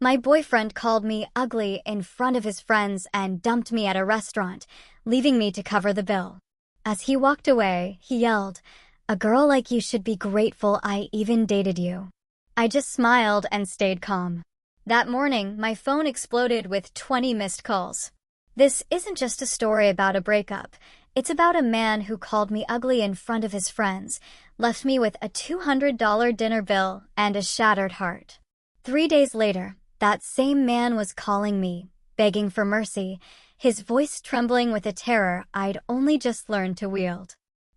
My boyfriend called me ugly in front of his friends and dumped me at a restaurant, leaving me to cover the bill. As he walked away, he yelled, "A girl like you should be grateful I even dated you." I just smiled and stayed calm. That morning, my phone exploded with 20 missed calls. This isn't just a story about a breakup. It's about a man who called me ugly in front of his friends, left me with a $200 dinner bill and a shattered heart. 3 days later, that same man was calling me, begging for mercy, his voice trembling with a terror I'd only just learned to wield.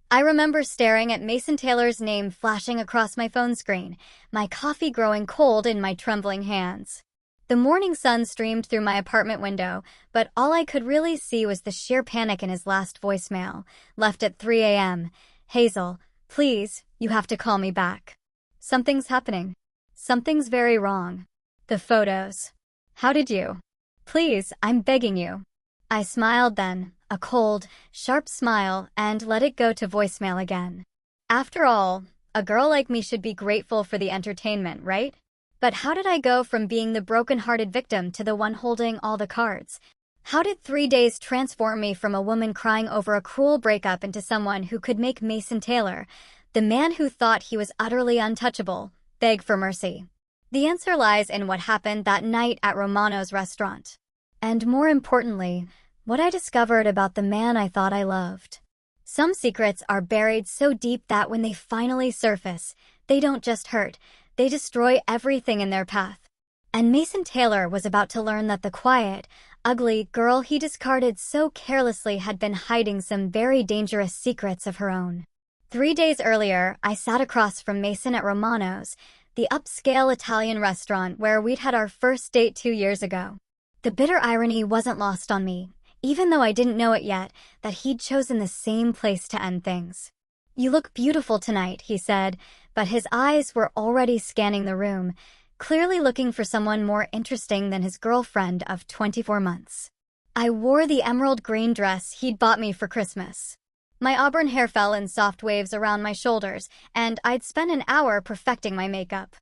I remember staring at Mason Taylor's name flashing across my phone screen, my coffee growing cold in my trembling hands. The morning sun streamed through my apartment window, but all I could really see was the sheer panic in his last voicemail, left at 3 a.m. "Hazel, please, you have to call me back. Something's happening. Something's very wrong. The photos. How did you? Please, I'm begging you." I smiled then, a cold, sharp smile, and let it go to voicemail again. After all, a girl like me should be grateful for the entertainment, right? But how did I go from being the broken-hearted victim to the one holding all the cards? How did 3 days transform me from a woman crying over a cruel breakup into someone who could make Mason Taylor, the man who thought he was utterly untouchable, beg for mercy? The answer lies in what happened that night at Romano's restaurant. And more importantly, what I discovered about the man I thought I loved. Some secrets are buried so deep that when they finally surface, they don't just hurt, they destroy everything in their path. And Mason Taylor was about to learn that the quiet, ugly girl he discarded so carelessly had been hiding some very dangerous secrets of her own. 3 days earlier, I sat across from Mason at Romano's, the upscale Italian restaurant where we'd had our first date 2 years ago. The bitter irony wasn't lost on me, even though I didn't know it yet, that he'd chosen the same place to end things. "You look beautiful tonight," he said, but his eyes were already scanning the room, clearly looking for someone more interesting than his girlfriend of 24 months. I wore the emerald green dress he'd bought me for Christmas. My auburn hair fell in soft waves around my shoulders, and I'd spent an hour perfecting my makeup.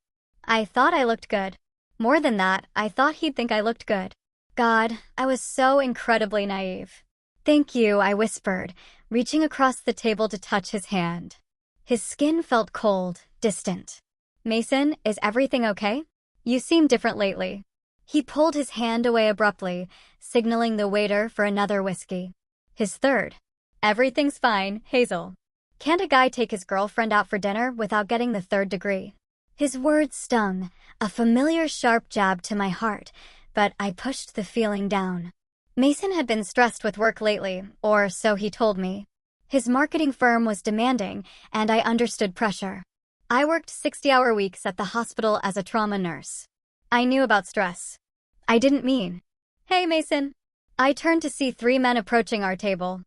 I thought I looked good. More than that, I thought he'd think I looked good. God, I was so incredibly naive. "Thank you," I whispered, reaching across the table to touch his hand. His skin felt cold, distant. "Mason, is everything okay? You seem different lately." He pulled his hand away abruptly, signaling the waiter for another whiskey. His third. "Everything's fine, Hazel. Can't a guy take his girlfriend out for dinner without getting the third degree?" His words stung, a familiar sharp jab to my heart, but I pushed the feeling down. Mason had been stressed with work lately, or so he told me. His marketing firm was demanding, and I understood pressure. I worked 60-hour weeks at the hospital as a trauma nurse. I knew about stress. I didn't mean, "Hey, Mason." I turned to see 3 men approaching our table.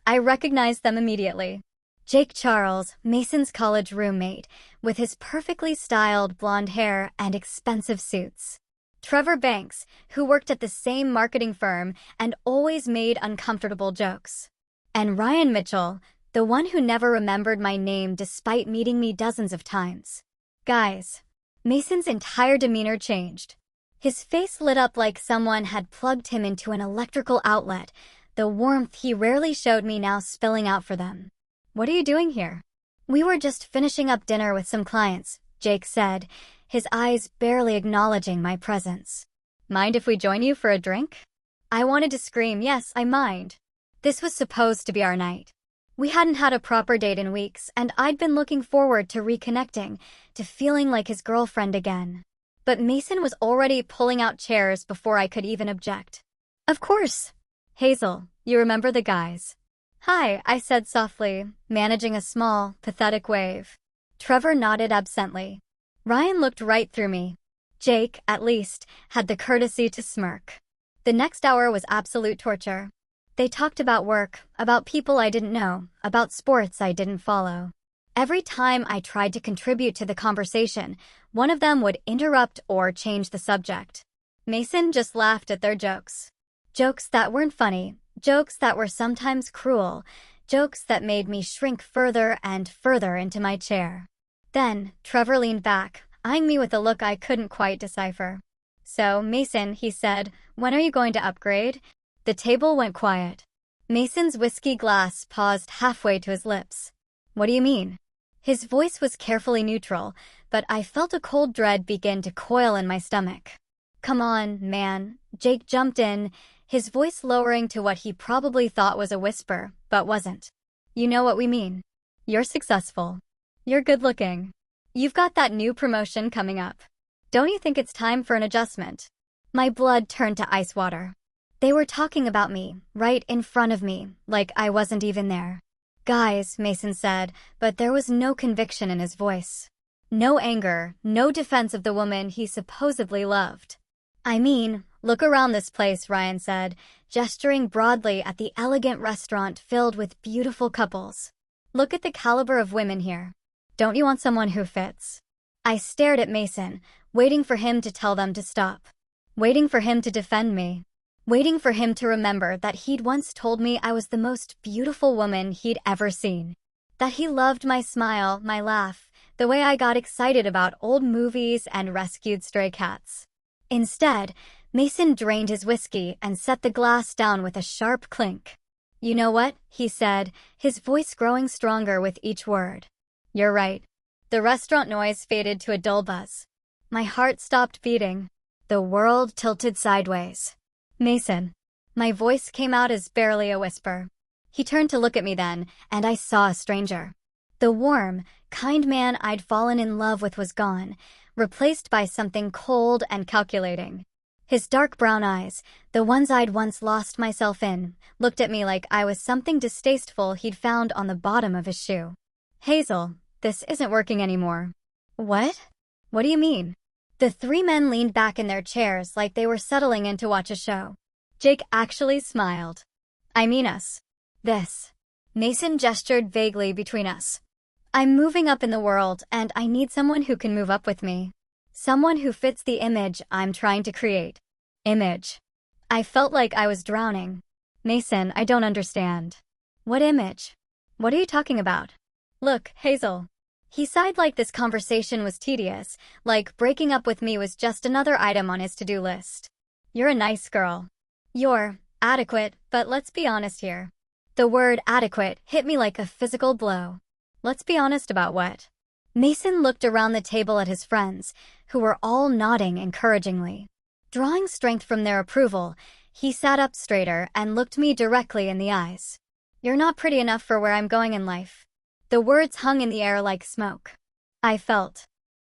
I recognized them immediately. Jake Charles, Mason's college roommate, with his perfectly styled blonde hair and expensive suits. Trevor Banks, who worked at the same marketing firm and always made uncomfortable jokes. And Ryan Mitchell, the one who never remembered my name despite meeting me dozens of times. Guys, Mason's entire demeanor changed. His face lit up like someone had plugged him into an electrical outlet, the warmth he rarely showed me now spilling out for them. "What are you doing here?" "We were just finishing up dinner with some clients," Jake said, his eyes barely acknowledging my presence. "Mind if we join you for a drink?" I wanted to scream, yes, I mind. This was supposed to be our night. We hadn't had a proper date in weeks, and I'd been looking forward to reconnecting, to feeling like his girlfriend again. But Mason was already pulling out chairs before I could even object. "Of course. Hazel, you remember the guys?" "Hi," I said softly, managing a small, pathetic wave. Trevor nodded absently. Ryan looked right through me. Jake, at least, had the courtesy to smirk. The next hour was absolute torture. They talked about work, about people I didn't know, about sports I didn't follow. Every time I tried to contribute to the conversation, one of them would interrupt or change the subject. Mason just laughed at their jokes. Jokes that weren't funny, jokes that were sometimes cruel, jokes that made me shrink further and further into my chair. Then, Trevor leaned back, eyeing me with a look I couldn't quite decipher. So, Mason, he said, when are you going to upgrade? The table went quiet. Mason's whiskey glass paused halfway to his lips. What do you mean? His voice was carefully neutral, but I felt a cold dread begin to coil in my stomach. Come on, man. Jake jumped in, his voice lowering to what he probably thought was a whisper, but wasn't. You know what we mean. You're successful. You're good-looking. You've got that new promotion coming up. Don't you think it's time for an adjustment? My blood turned to ice water. They were talking about me, right in front of me, like I wasn't even there. Guys, Mason said, but there was no conviction in his voice. No anger, no defense of the woman he supposedly loved. I mean, look around this place, Ryan said, gesturing broadly at the elegant restaurant filled with beautiful couples. Look at the caliber of women here. Don't you want someone who fits? I stared at Mason, waiting for him to tell them to stop. Waiting for him to defend me. Waiting for him to remember that he'd once told me I was the most beautiful woman he'd ever seen. That he loved my smile, my laugh, the way I got excited about old movies and rescued stray cats. Instead, Mason drained his whiskey and set the glass down with a sharp clink. You know what? He said, his voice growing stronger with each word. You're right. The restaurant noise faded to a dull buzz. My heart stopped beating. The world tilted sideways. Mason. My voice came out as barely a whisper. He turned to look at me then, and I saw a stranger. The warm, kind man I'd fallen in love with was gone, replaced by something cold and calculating. His dark brown eyes, the ones I'd once lost myself in, looked at me like I was something distasteful he'd found on the bottom of his shoe. Hazel, this isn't working anymore. What? What do you mean? The three men leaned back in their chairs like they were settling in to watch a show. Jake actually smiled. I mean us. This. Mason gestured vaguely between us. I'm moving up in the world, and I need someone who can move up with me. Someone who fits the image I'm trying to create. Image. I felt like I was drowning. Mason, I don't understand. What image? What are you talking about? Look, Hazel. He sighed like this conversation was tedious, like breaking up with me was just another item on his to-do list. You're a nice girl. You're adequate, but let's be honest here. The word adequate hit me like a physical blow. Let's be honest about what? Mason looked around the table at his friends, who were all nodding encouragingly. Drawing strength from their approval, he sat up straighter and looked me directly in the eyes. You're not pretty enough for where I'm going in life. The words hung in the air like smoke. I felt.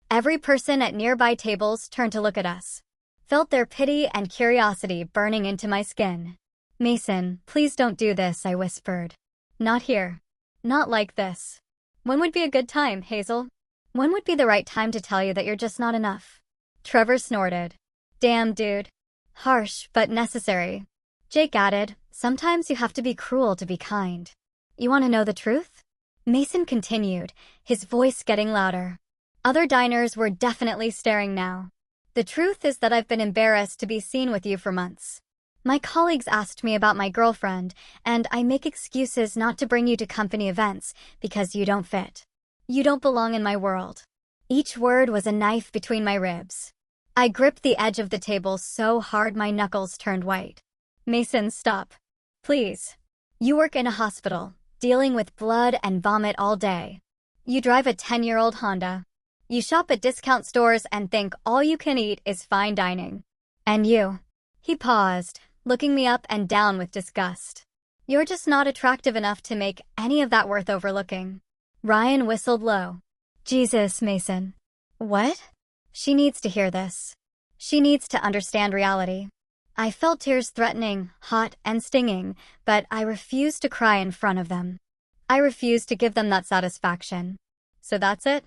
Every person at nearby tables turned to look at us. Felt their pity and curiosity burning into my skin. Mason, please don't do this, I whispered. Not here. Not like this. When would be a good time, Hazel? When would be the right time to tell you that you're just not enough? Trevor snorted. Damn, dude. Harsh, but necessary. Jake added, sometimes you have to be cruel to be kind. You want to know the truth? Mason continued, his voice getting louder. Other diners were definitely staring now. The truth is that I've been embarrassed to be seen with you for months. My colleagues asked me about my girlfriend, and I make excuses not to bring you to company events because you don't fit. You don't belong in my world. Each word was a knife between my ribs. I gripped the edge of the table so hard my knuckles turned white. Mason, stop. Please. You work in a hospital, dealing with blood and vomit all day. You drive a 10-year-old Honda. You shop at discount stores and think all you can eat is fine dining. And you. He paused, looking me up and down with disgust. You're just not attractive enough to make any of that worth overlooking. Ryan whistled low. Jesus, Mason. What? She needs to hear this. She needs to understand reality. I felt tears threatening, hot and stinging, but I refused to cry in front of them. I refused to give them that satisfaction. So that's it?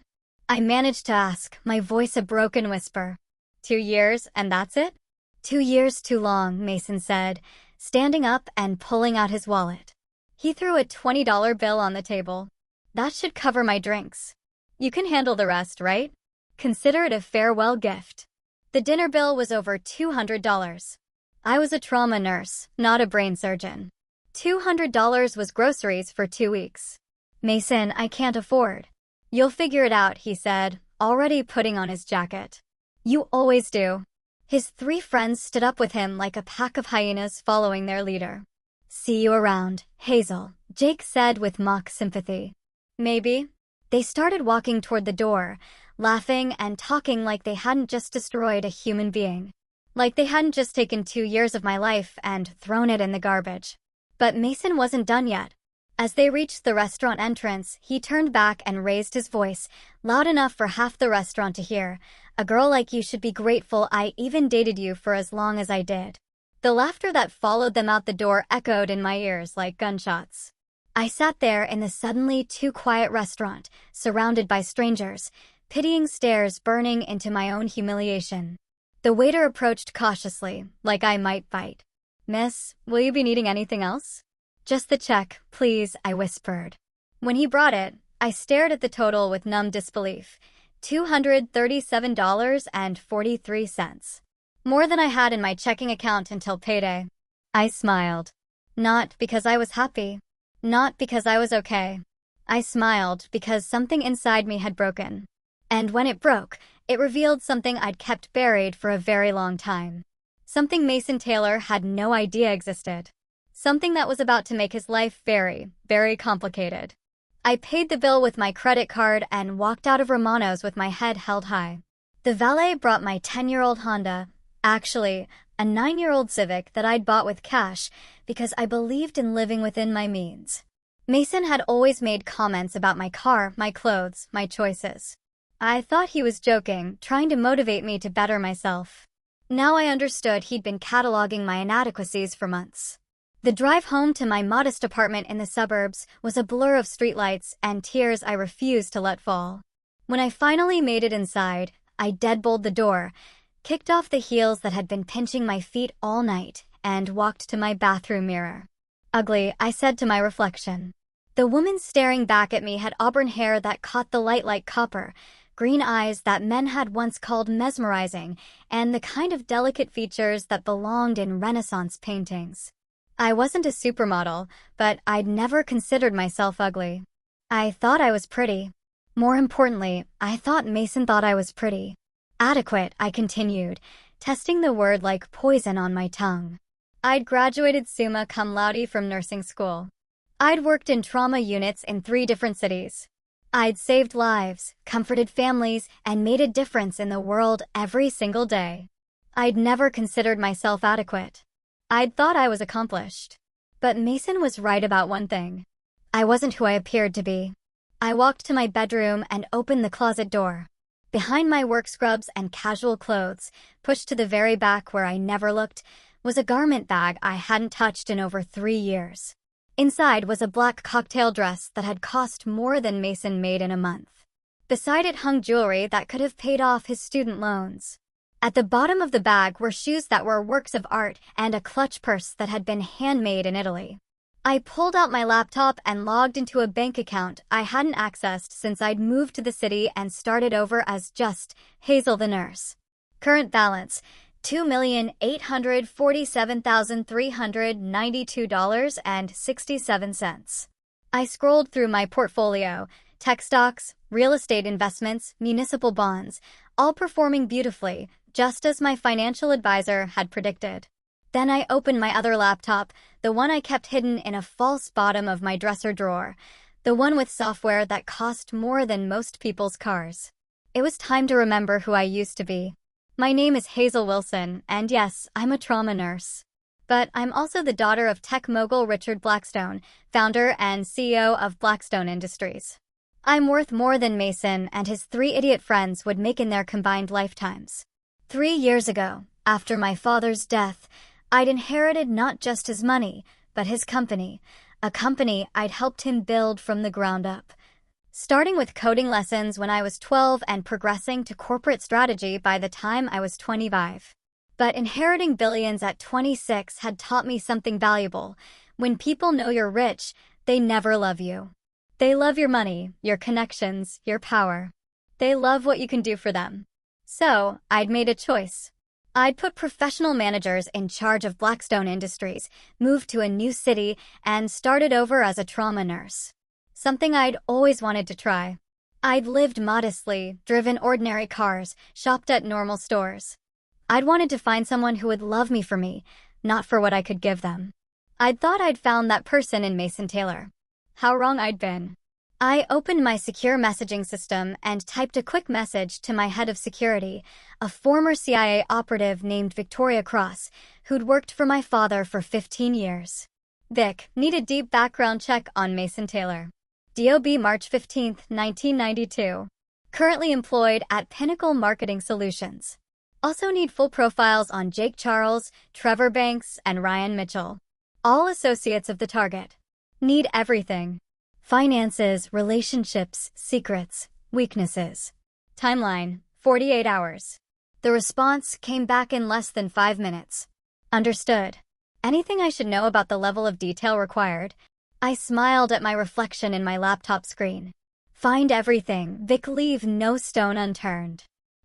I managed to ask, my voice a broken whisper. 2 years, and that's it? 2 years too long, Mason said, standing up and pulling out his wallet. He threw a $20 bill on the table. That should cover my drinks. You can handle the rest, right? Consider it a farewell gift. The dinner bill was over $200. I was a trauma nurse, not a brain surgeon. $200 was groceries for 2 weeks. Mason, I can't afford. You'll figure it out, he said, already putting on his jacket. You always do. His 3 friends stood up with him like a pack of hyenas following their leader. "See you around, Hazel," Jake said with mock sympathy. "Maybe." They started walking toward the door, laughing and talking like they hadn't just destroyed a human being. Like they hadn't just taken 2 years of my life and thrown it in the garbage. But Mason wasn't done yet. As they reached the restaurant entrance, he turned back and raised his voice, loud enough for half the restaurant to hear. "A girl like you should be grateful I even dated you for as long as I did." The laughter that followed them out the door echoed in my ears like gunshots. I sat there in the suddenly too quiet restaurant, surrounded by strangers, pitying stares burning into my own humiliation. The waiter approached cautiously, like I might bite. "Miss, will you be needing anything else?" "Just the check, please," I whispered. When he brought it, I stared at the total with numb disbelief. $237.43. More than I had in my checking account until payday. I smiled. Not because I was happy. Not because I was okay. I smiled because something inside me had broken. And when it broke, it revealed something I'd kept buried for a very long time. Something Mason Taylor had no idea existed. Something that was about to make his life very, very complicated. I paid the bill with my credit card and walked out of Romano's with my head held high. The valet brought my 10-year-old Honda, actually, a 9-year-old Civic that I'd bought with cash because I believed in living within my means. Mason had always made comments about my car, my clothes, my choices. I thought he was joking, trying to motivate me to better myself. Now I understood he'd been cataloging my inadequacies for months. The drive home to my modest apartment in the suburbs was a blur of streetlights and tears I refused to let fall. When I finally made it inside, I deadbolt the door, kicked off the heels that had been pinching my feet all night, and walked to my bathroom mirror. "Ugly," I said to my reflection. The woman staring back at me had auburn hair that caught the light like copper, green eyes that men had once called mesmerizing, and the kind of delicate features that belonged in Renaissance paintings. I wasn't a supermodel, but I'd never considered myself ugly. I thought I was pretty. More importantly, I thought Mason thought I was pretty. "Adequate," I continued, testing the word like poison on my tongue. I'd graduated summa cum laude from nursing school. I'd worked in trauma units in 3 different cities. I'd saved lives, comforted families, and made a difference in the world every single day. I'd never considered myself adequate. I'd thought I was accomplished. But Mason was right about one thing. I wasn't who I appeared to be. I walked to my bedroom and opened the closet door. Behind my work scrubs and casual clothes, pushed to the very back where I never looked, was a garment bag I hadn't touched in over 3 years. Inside was a black cocktail dress that had cost more than Mason made in a month. Beside it hung jewelry that could have paid off his student loans. At the bottom of the bag were shoes that were works of art and a clutch purse that had been handmade in Italy. I pulled out my laptop and logged into a bank account I hadn't accessed since I'd moved to the city and started over as just Hazel the nurse. Current balance, $2,847,392.67. I scrolled through my portfolio, tech stocks, real estate investments, municipal bonds, all performing beautifully, just as my financial advisor had predicted. Then I opened my other laptop, the one I kept hidden in a false bottom of my dresser drawer, the one with software that cost more than most people's cars. It was time to remember who I used to be. My name is Hazel Wilson, and yes, I'm a trauma nurse. But I'm also the daughter of tech mogul Richard Blackstone, founder and CEO of Blackstone Industries. I'm worth more than Mason and his 3 idiot friends would make in their combined lifetimes. 3 years ago, after my father's death, I'd inherited not just his money, but his company, a company I'd helped him build from the ground up. Starting with coding lessons when I was 12 and progressing to corporate strategy by the time I was 25. But inheriting billions at 26 had taught me something valuable. When people know you're rich, they never love you. They love your money, your connections, your power. They love what you can do for them. So, I'd made a choice. I'd put professional managers in charge of Blackstone Industries, moved to a new city, and started over as a trauma nurse. Something I'd always wanted to try. I'd lived modestly, driven ordinary cars, shopped at normal stores. I'd wanted to find someone who would love me for me, not for what I could give them. I'd thought I'd found that person in Mason Taylor. How wrong I'd been. I opened my secure messaging system and typed a quick message to my head of security, a former CIA operative named Victoria Cross, who'd worked for my father for 15 years. Vic, need a deep background check on Mason Taylor. DOB March 15, 1992. Currently employed at Pinnacle Marketing Solutions. Also need full profiles on Jake Charles, Trevor Banks, and Ryan Mitchell. All associates of the target. Need everything. Finances, relationships, secrets, weaknesses. Timeline, 48 hours. The response came back in less than 5 minutes. Understood. Anything I should know about the level of detail required? I smiled at my reflection in my laptop screen. Find everything, Vic, leave no stone unturned.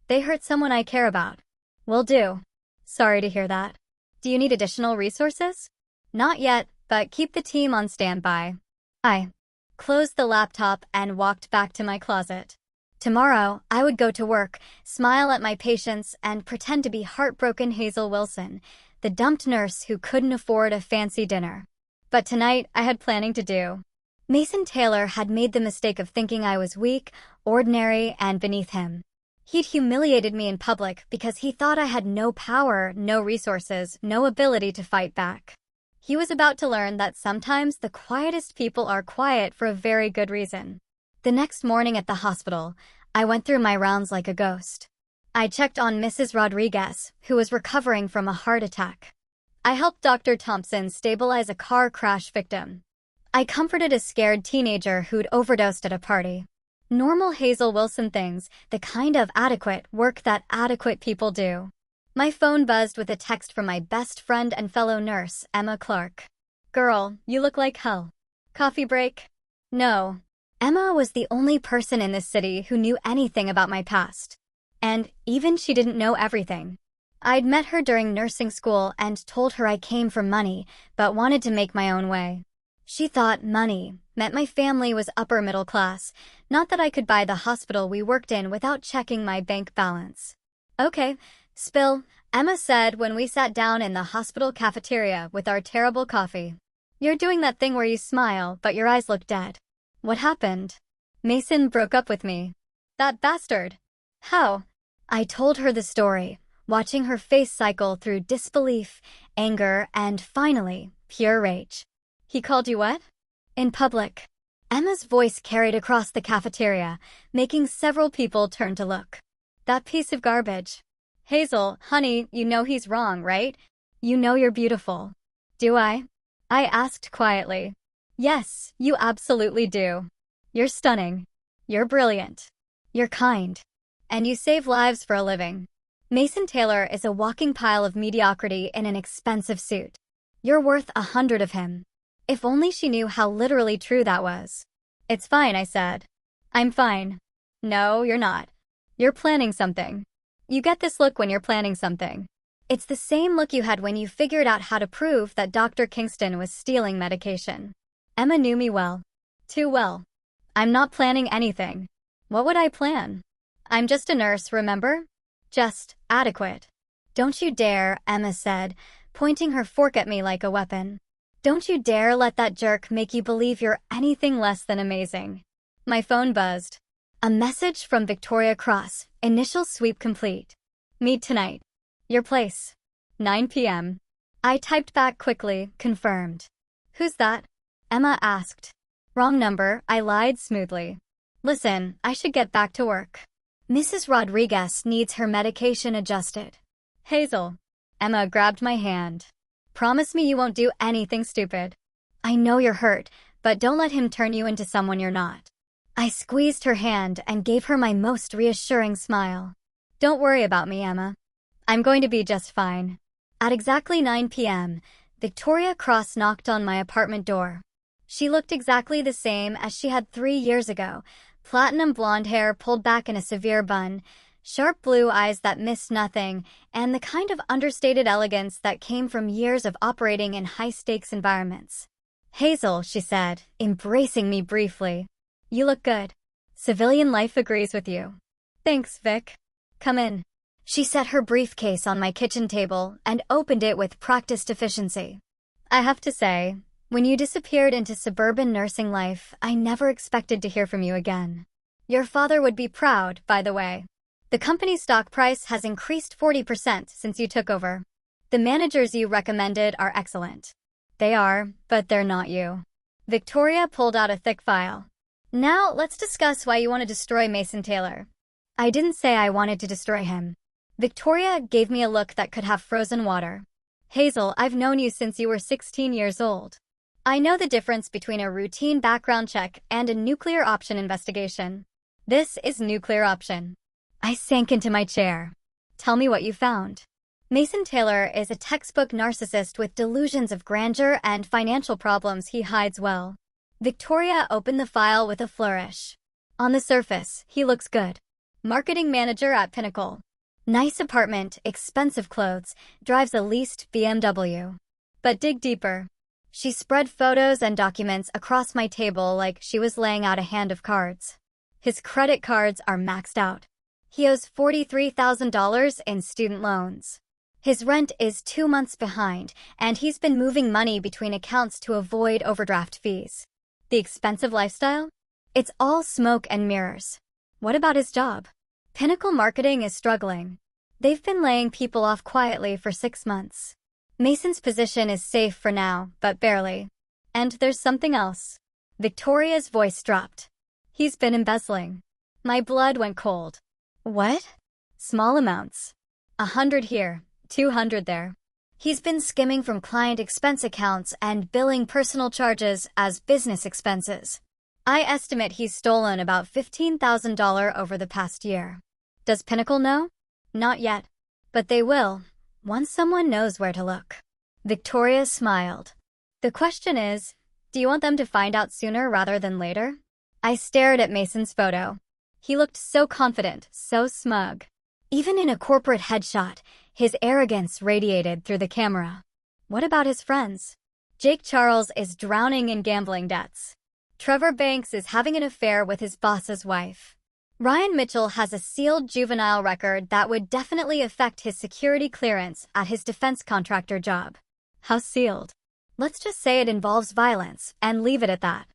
They hurt someone I care about. Will do. Sorry to hear that. Do you need additional resources? Not yet, but keep the team on standby. I closed the laptop and walked back to my closet. Tomorrow, I would go to work, smile at my patients, and pretend to be heartbroken Hazel Wilson, the dumped nurse who couldn't afford a fancy dinner. But tonight, I had planning to do. Mason Taylor had made the mistake of thinking I was weak, ordinary, and beneath him. He'd humiliated me in public because he thought I had no power, no resources, no ability to fight back. He was about to learn that sometimes the quietest people are quiet for a very good reason. The next morning at the hospital, I went through my rounds like a ghost. I checked on Mrs. Rodriguez, who was recovering from a heart attack. I helped Dr. Thompson stabilize a car crash victim. I comforted a scared teenager who'd overdosed at a party. Normal Hazel Wilson things, the kind of adequate work that adequate people do. My phone buzzed with a text from my best friend and fellow nurse, Emma Clark. Girl, you look like hell. Coffee break? No. Emma was the only person in this city who knew anything about my past. And even she didn't know everything. I'd met her during nursing school and told her I came from money, but wanted to make my own way. She thought money meant my family was upper middle class, not that I could buy the hospital we worked in without checking my bank balance. Okay, spill, Emma said when we sat down in the hospital cafeteria with our terrible coffee. You're doing that thing where you smile, but your eyes look dead. What happened? Mason broke up with me. That bastard. How? I told her the story, watching her face cycle through disbelief, anger, and finally, pure rage. He called you what? In public. Emma's voice carried across the cafeteria, making several people turn to look. That piece of garbage. Hazel, honey, you know he's wrong, right? You know you're beautiful. Do I? I asked quietly. Yes, you absolutely do. You're stunning. You're brilliant. You're kind. And you save lives for a living. Mason Taylor is a walking pile of mediocrity in an expensive suit. You're worth 100 of him. If only she knew how literally true that was. It's fine, I said. I'm fine. No, you're not. You're planning something. You get this look when you're planning something. It's the same look you had when you figured out how to prove that Dr. Kingston was stealing medication. Emma knew me well. Too well. I'm not planning anything. What would I plan? I'm just a nurse, remember? Just adequate. Don't you dare, Emma said, pointing her fork at me like a weapon. Don't you dare let that jerk make you believe you're anything less than amazing. My phone buzzed. A message from Victoria Cross, initial sweep complete. Meet tonight. Your place. 9 p.m. I typed back quickly, confirmed. Who's that? Emma asked. Wrong number, I lied smoothly. Listen, I should get back to work. Mrs. Rodriguez needs her medication adjusted. Hazel. Emma grabbed my hand. Promise me you won't do anything stupid. I know you're hurt, but don't let him turn you into someone you're not. I squeezed her hand and gave her my most reassuring smile. Don't worry about me, Emma. I'm going to be just fine. At exactly 9 p.m., Victoria Cross knocked on my apartment door. She looked exactly the same as she had 3 years ago, platinum blonde hair pulled back in a severe bun, sharp blue eyes that missed nothing, and the kind of understated elegance that came from years of operating in high-stakes environments. Hazel, she said, embracing me briefly. You look good. Civilian life agrees with you. Thanks, Vic. Come in. She set her briefcase on my kitchen table and opened it with practiced efficiency. I have to say, when you disappeared into suburban nursing life, I never expected to hear from you again. Your father would be proud, by the way. The company's stock price has increased 40% since you took over. The managers you recommended are excellent. They are, but they're not you. Victoria pulled out a thick file. Now, let's discuss why you want to destroy Mason Taylor. I didn't say I wanted to destroy him. Victoria gave me a look that could have frozen water. Hazel, I've known you since you were 16 years old. I know the difference between a routine background check and a nuclear option investigation. This is nuclear option. I sank into my chair. Tell me what you found. Mason Taylor is a textbook narcissist with delusions of grandeur and financial problems he hides well. Victoria opened the file with a flourish. On the surface, he looks good. Marketing manager at Pinnacle. Nice apartment, expensive clothes, drives a leased BMW. But dig deeper. She spread photos and documents across my table like she was laying out a hand of cards. His credit cards are maxed out. He owes $43,000 in student loans. His rent is 2 months behind, and he's been moving money between accounts to avoid overdraft fees. The expensive lifestyle? It's all smoke and mirrors. What about his job? Pinnacle Marketing is struggling. They've been laying people off quietly for 6 months. Mason's position is safe for now, but barely. And there's something else. Victoria's voice dropped. He's been embezzling. My blood went cold. What? Small amounts. 100 here, 200 there. He's been skimming from client expense accounts and billing personal charges as business expenses. I estimate he's stolen about $15,000 over the past year. Does Pinnacle know? Not yet. But they will, once someone knows where to look. Victoria smiled. The question is, do you want them to find out sooner rather than later? I stared at Mason's photo. He looked so confident, so smug. Even in a corporate headshot, his arrogance radiated through the camera. What about his friends? Jake Charles is drowning in gambling debts. Trevor Banks is having an affair with his boss's wife. Ryan Mitchell has a sealed juvenile record that would definitely affect his security clearance at his defense contractor job. How sealed? Let's just say it involves violence and leave it at that.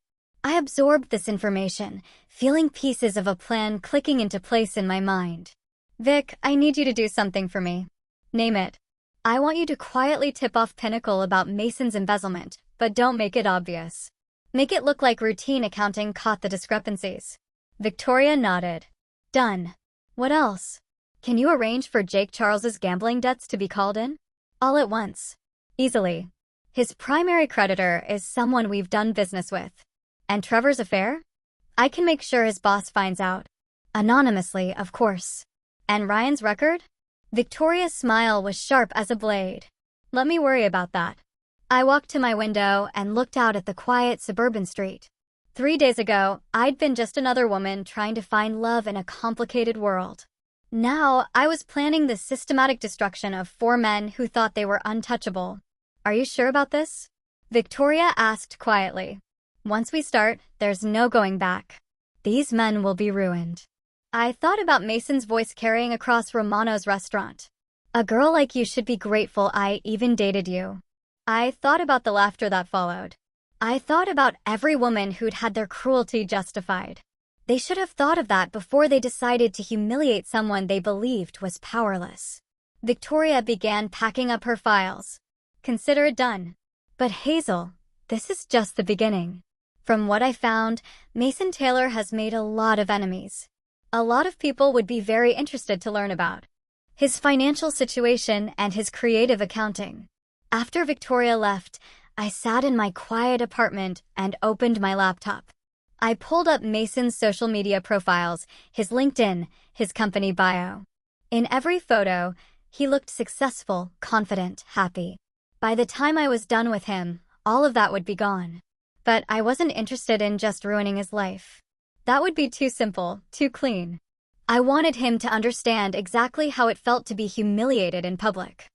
I absorbed this information, feeling pieces of a plan clicking into place in my mind. Vic, I need you to do something for me. Name it. I want you to quietly tip off Pinnacle about Mason's embezzlement, but don't make it obvious. Make it look like routine accounting caught the discrepancies. Victoria nodded. Done. What else? Can you arrange for Jake Charles's gambling debts to be called in? All at once. Easily. His primary creditor is someone we've done business with. And Trevor's affair? I can make sure his boss finds out. Anonymously, of course. And Ryan's record? Victoria's smile was sharp as a blade. Let me worry about that. I walked to my window and looked out at the quiet suburban street. 3 days ago, I'd been just another woman trying to find love in a complicated world. Now, I was planning the systematic destruction of 4 men who thought they were untouchable. Are you sure about this? Victoria asked quietly. Once we start, there's no going back. These men will be ruined. I thought about Mason's voice carrying across Romano's restaurant. A girl like you should be grateful I even dated you. I thought about the laughter that followed. I thought about every woman who'd had their cruelty justified. They should have thought of that before they decided to humiliate someone they believed was powerless. Victoria began packing up her files. Consider it done. But Hazel, this is just the beginning. From what I found, Mason Taylor has made a lot of enemies. A lot of people would be very interested to learn about his financial situation and his creative accounting. After Victoria left, I sat in my quiet apartment and opened my laptop. I pulled up Mason's social media profiles, his LinkedIn, his company bio. In every photo, he looked successful, confident, happy. By the time I was done with him, all of that would be gone. But I wasn't interested in just ruining his life. That would be too simple, too clean. I wanted him to understand exactly how it felt to be humiliated in public.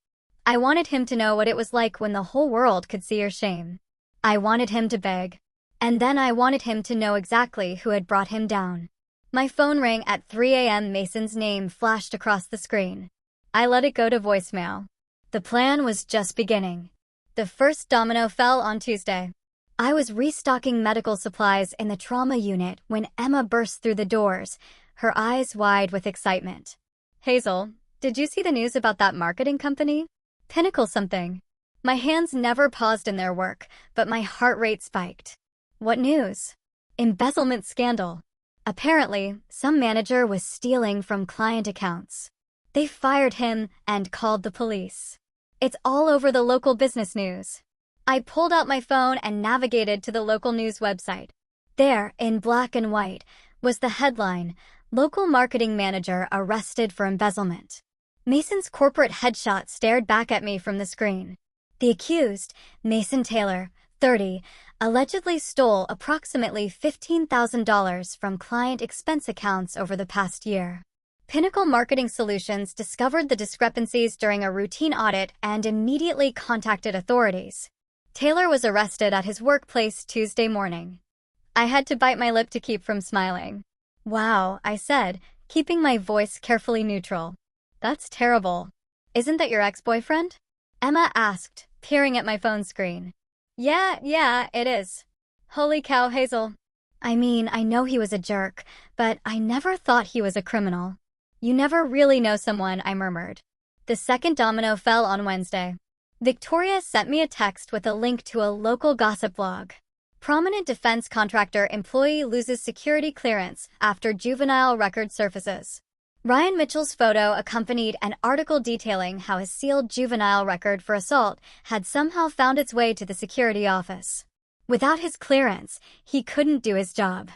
I wanted him to know what it was like when the whole world could see your shame. I wanted him to beg. And then I wanted him to know exactly who had brought him down. My phone rang at 3 a.m. Mason's name flashed across the screen. I let it go to voicemail. The plan was just beginning. The first domino fell on Tuesday. I was restocking medical supplies in the trauma unit when Emma burst through the doors, her eyes wide with excitement. Hazel, did you see the news about that marketing company? Pinnacle something. My hands never paused in their work, but my heart rate spiked. What news? Embezzlement scandal. Apparently, some manager was stealing from client accounts. They fired him and called the police. It's all over the local business news. I pulled out my phone and navigated to the local news website. There, in black and white, was the headline, "Local Marketing Manager Arrested for Embezzlement." Mason's corporate headshot stared back at me from the screen. The accused, Mason Taylor, 30, allegedly stole approximately $15,000 from client expense accounts over the past year. Pinnacle Marketing Solutions discovered the discrepancies during a routine audit and immediately contacted authorities. Taylor was arrested at his workplace Tuesday morning. I had to bite my lip to keep from smiling. Wow, I said, keeping my voice carefully neutral. That's terrible. Isn't that your ex-boyfriend? Emma asked, peering at my phone screen. Yeah, it is. Holy cow, Hazel. I mean, I know he was a jerk, but I never thought he was a criminal. You never really know someone, I murmured. The second domino fell on Wednesday. Victoria sent me a text with a link to a local gossip blog. Prominent defense contractor employee loses security clearance after juvenile record surfaces. Ryan Mitchell's photo accompanied an article detailing how his sealed juvenile record for assault had somehow found its way to the security office. Without his clearance, he couldn't do his job.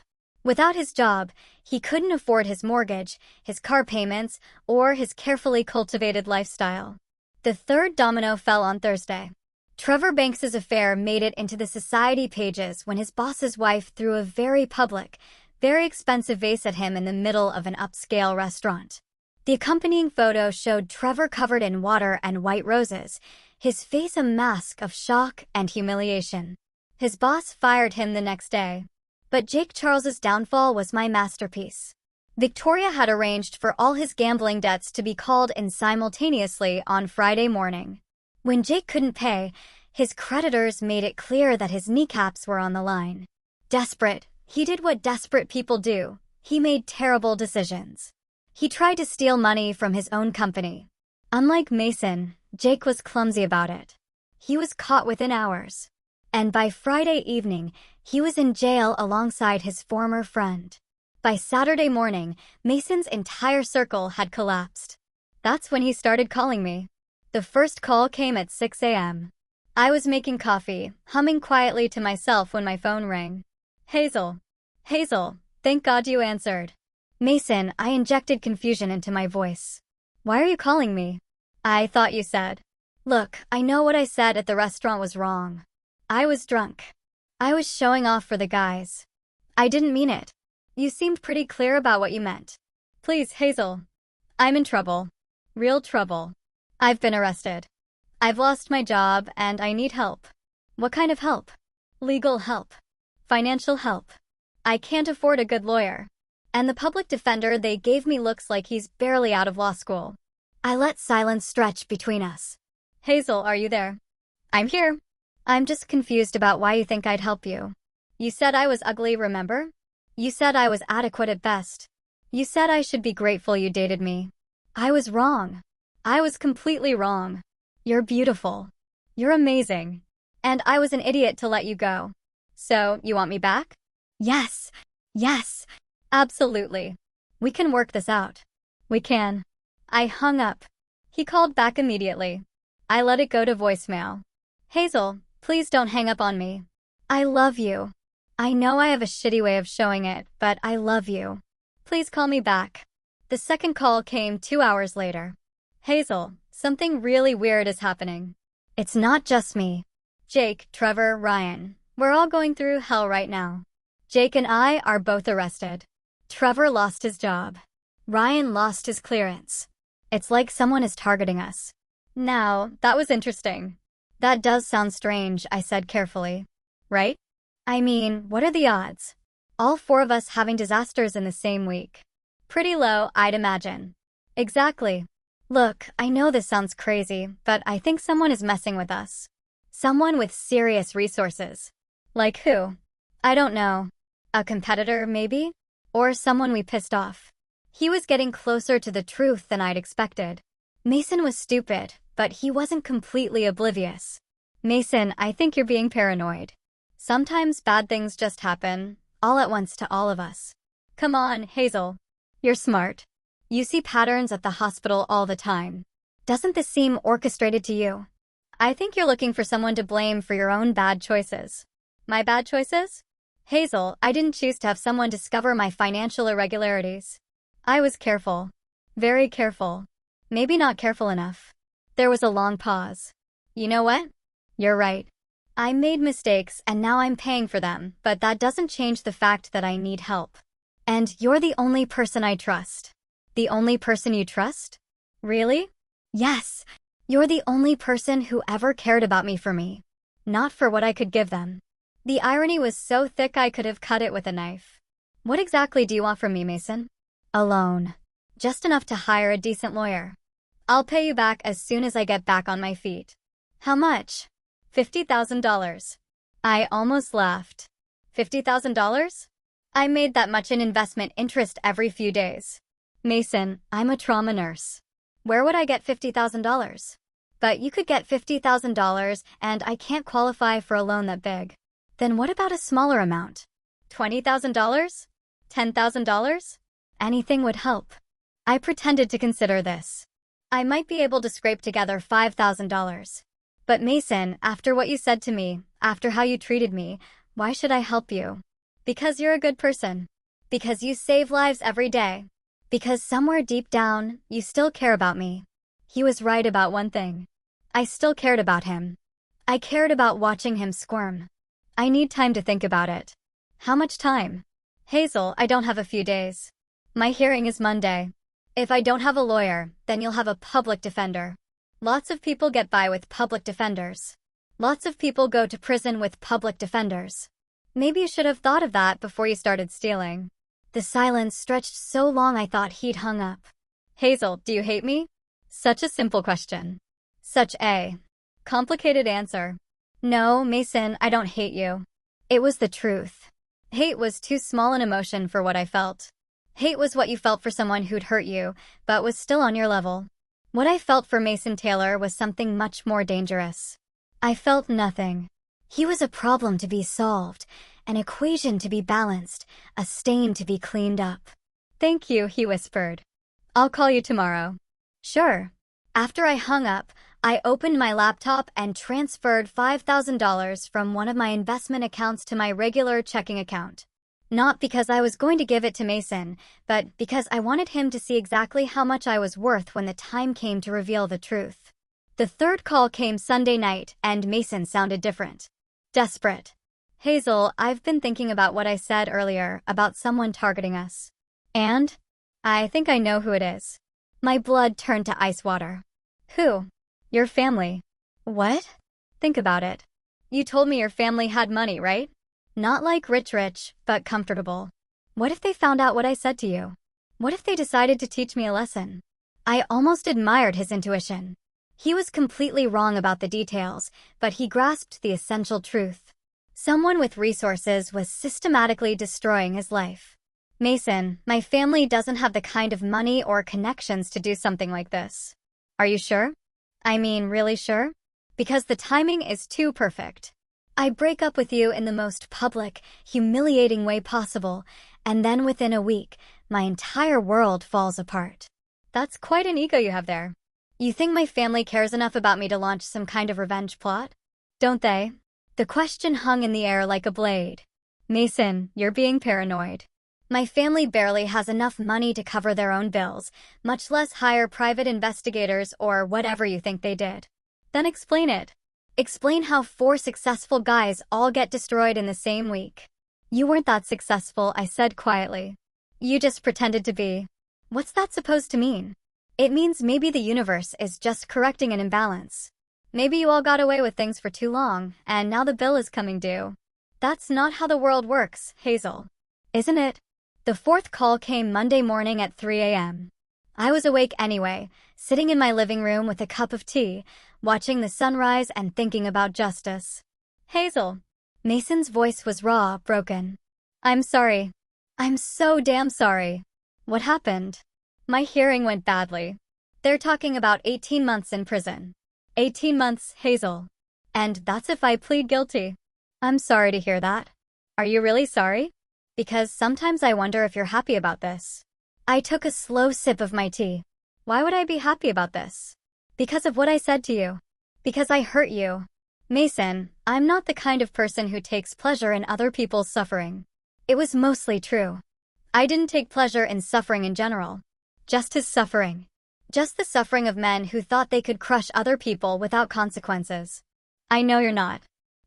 Without his job, he couldn't afford his mortgage, his car payments, or his carefully cultivated lifestyle. The third domino fell on Thursday. Trevor Banks's affair made it into the society pages when his boss's wife threw a very public, very expensive vase at him in the middle of an upscale restaurant. The accompanying photo showed Trevor covered in water and white roses, his face a mask of shock and humiliation. His boss fired him the next day. But Jake Charles's downfall was my masterpiece. Victoria had arranged for all his gambling debts to be called in simultaneously on Friday morning. When Jake couldn't pay, his creditors made it clear that his kneecaps were on the line. Desperate, he did what desperate people do. He made terrible decisions. He tried to steal money from his own company. Unlike Mason, Jake was clumsy about it. He was caught within hours. And by Friday evening, he was in jail alongside his former friend. By Saturday morning, Mason's entire circle had collapsed. That's when he started calling me. The first call came at 6 a.m. I was making coffee, humming quietly to myself when my phone rang. Hazel, thank God you answered. Mason, I injected confusion into my voice. Why are you calling me? I thought you said. Look, I know what I said at the restaurant was wrong. I was drunk. I was showing off for the guys. I didn't mean it. You seemed pretty clear about what you meant. Please, Hazel. I'm in trouble. Real trouble. I've been arrested. I've lost my job and I need help. What kind of help? Legal help. Financial help. I can't afford a good lawyer. And the public defender they gave me looks like he's barely out of law school. I let silence stretch between us. Hazel, are you there? I'm here. I'm just confused about why you think I'd help you. You said I was ugly, remember? You said I was adequate at best. You said I should be grateful you dated me. I was wrong. I was completely wrong. You're beautiful. You're amazing. And I was an idiot to let you go. So, you want me back? Yes. Absolutely. We can work this out. We can. I hung up. He called back immediately. I let it go to voicemail. Hazel, please don't hang up on me. I love you. I know I have a shitty way of showing it, but I love you. Please call me back. The second call came 2 hours later. Hazel, something really weird is happening. It's not just me. Jake, Trevor, Ryan. We're all going through hell right now. Jake and I are both arrested. Trevor lost his job. Ryan lost his clearance. It's like someone is targeting us. Now, that was interesting. That does sound strange, I said carefully. Right? I mean, what are the odds? All 4 of us having disasters in the same week. Pretty low, I'd imagine. Exactly. Look, I know this sounds crazy, but I think someone is messing with us. Someone with serious resources. Like who? I don't know. A competitor, maybe? Or someone we pissed off. He was getting closer to the truth than I'd expected. Mason was stupid, but he wasn't completely oblivious. Mason, I think you're being paranoid. Sometimes bad things just happen, all at once to all of us. Come on, Hazel. You're smart. You see patterns at the hospital all the time. Doesn't this seem orchestrated to you? I think you're looking for someone to blame for your own bad choices. My bad choices? Hazel, I didn't choose to have someone discover my financial irregularities. I was careful. Very careful. Maybe not careful enough. There was a long pause. You know what? You're right. I made mistakes and now I'm paying for them, but that doesn't change the fact that I need help. And you're the only person I trust. The only person you trust? Really? Yes. You're the only person who ever cared about me for me. Not for what I could give them. The irony was so thick I could have cut it with a knife. What exactly do you want from me, Mason? A loan. Just enough to hire a decent lawyer. I'll pay you back as soon as I get back on my feet. How much? $50,000. I almost laughed. $50,000? I made that much in investment interest every few days. Mason, I'm a trauma nurse. Where would I get $50,000? But you could get $50,000 and I can't qualify for a loan that big. Then what about a smaller amount? $20,000? $10,000? Anything would help. I pretended to consider this. I might be able to scrape together $5,000. But Mason, after what you said to me, after how you treated me, why should I help you? Because you're a good person. Because you save lives every day. Because somewhere deep down, you still care about me. He was right about one thing. I still cared about him. I cared about watching him squirm. I need time to think about it. How much time? Hazel, I don't have a few days. My hearing is Monday. If I don't have a lawyer, then you'll have a public defender. Lots of people get by with public defenders. Lots of people go to prison with public defenders. Maybe you should have thought of that before you started stealing. The silence stretched so long I thought he'd hung up. Hazel, do you hate me? Such a simple question. Such a complicated answer. No, Mason, I don't hate you. It was the truth. Hate was too small an emotion for what I felt. Hate was what you felt for someone who'd hurt you, but was still on your level. What I felt for Mason Taylor was something much more dangerous. I felt nothing. He was a problem to be solved, an equation to be balanced, a stain to be cleaned up. Thank you, he whispered. I'll call you tomorrow. Sure. After I hung up, I opened my laptop and transferred $5,000 from one of my investment accounts to my regular checking account. Not because I was going to give it to Mason, but because I wanted him to see exactly how much I was worth when the time came to reveal the truth. The third call came Sunday night, and Mason sounded different. Desperate. Hazel, I've been thinking about what I said earlier about someone targeting us. And? I think I know who it is. My blood turned to ice water. Who? Your family. What? Think about it. You told me your family had money, right? Not like rich, but comfortable. What if they found out what I said to you? What if they decided to teach me a lesson? I almost admired his intuition. He was completely wrong about the details, but he grasped the essential truth. Someone with resources was systematically destroying his life. Mason, my family doesn't have the kind of money or connections to do something like this. Are you sure? I mean, really sure? Because the timing is too perfect. I break up with you in the most public, humiliating way possible, and then within a week, my entire world falls apart. That's quite an ego you have there. You think my family cares enough about me to launch some kind of revenge plot? Don't they? The question hung in the air like a blade. Mason, you're being paranoid. My family barely has enough money to cover their own bills, much less hire private investigators or whatever you think they did. Then explain it. Explain how 4 successful guys all get destroyed in the same week. You weren't that successful, I said quietly. You just pretended to be. What's that supposed to mean? It means maybe the universe is just correcting an imbalance. Maybe you all got away with things for too long, and now the bill is coming due. That's not how the world works, Hazel. Isn't it? The 4th call came Monday morning at 3 a.m. I was awake anyway, sitting in my living room with a cup of tea, watching the sunrise and thinking about justice. Hazel. Mason's voice was raw, broken. I'm sorry. I'm so damn sorry. What happened? My hearing went badly. They're talking about 18 months in prison. 18 months, Hazel. And that's if I plead guilty. I'm sorry to hear that. Are you really sorry? Because sometimes I wonder if you're happy about this. I took a slow sip of my tea. Why would I be happy about this? Because of what I said to you. Because I hurt you. Mason, I'm not the kind of person who takes pleasure in other people's suffering. It was mostly true. I didn't take pleasure in suffering in general. Just his suffering. Just the suffering of men who thought they could crush other people without consequences. I know you're not.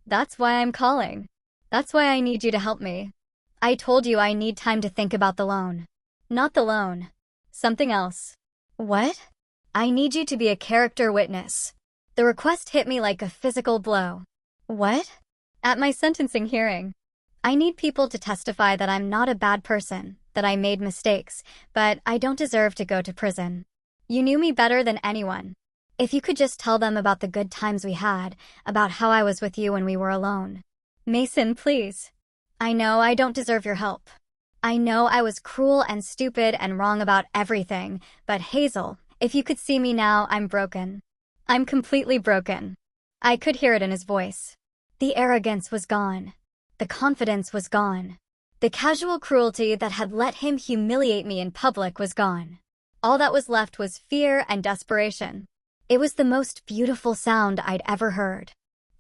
That's why I'm calling. That's why I need you to help me. I told you I need time to think about the loan. Not the loan. Something else. What? I need you to be a character witness. The request hit me like a physical blow. What? At my sentencing hearing. I need people to testify that I'm not a bad person, that I made mistakes, but I don't deserve to go to prison. You knew me better than anyone. If you could just tell them about the good times we had, about how I was with you when we were alone. Mason, please. I know I don't deserve your help. I know I was cruel and stupid and wrong about everything, but Hazel, if you could see me now, I'm broken. I'm completely broken. I could hear it in his voice. The arrogance was gone. The confidence was gone. The casual cruelty that had let him humiliate me in public was gone. All that was left was fear and desperation. It was the most beautiful sound I'd ever heard.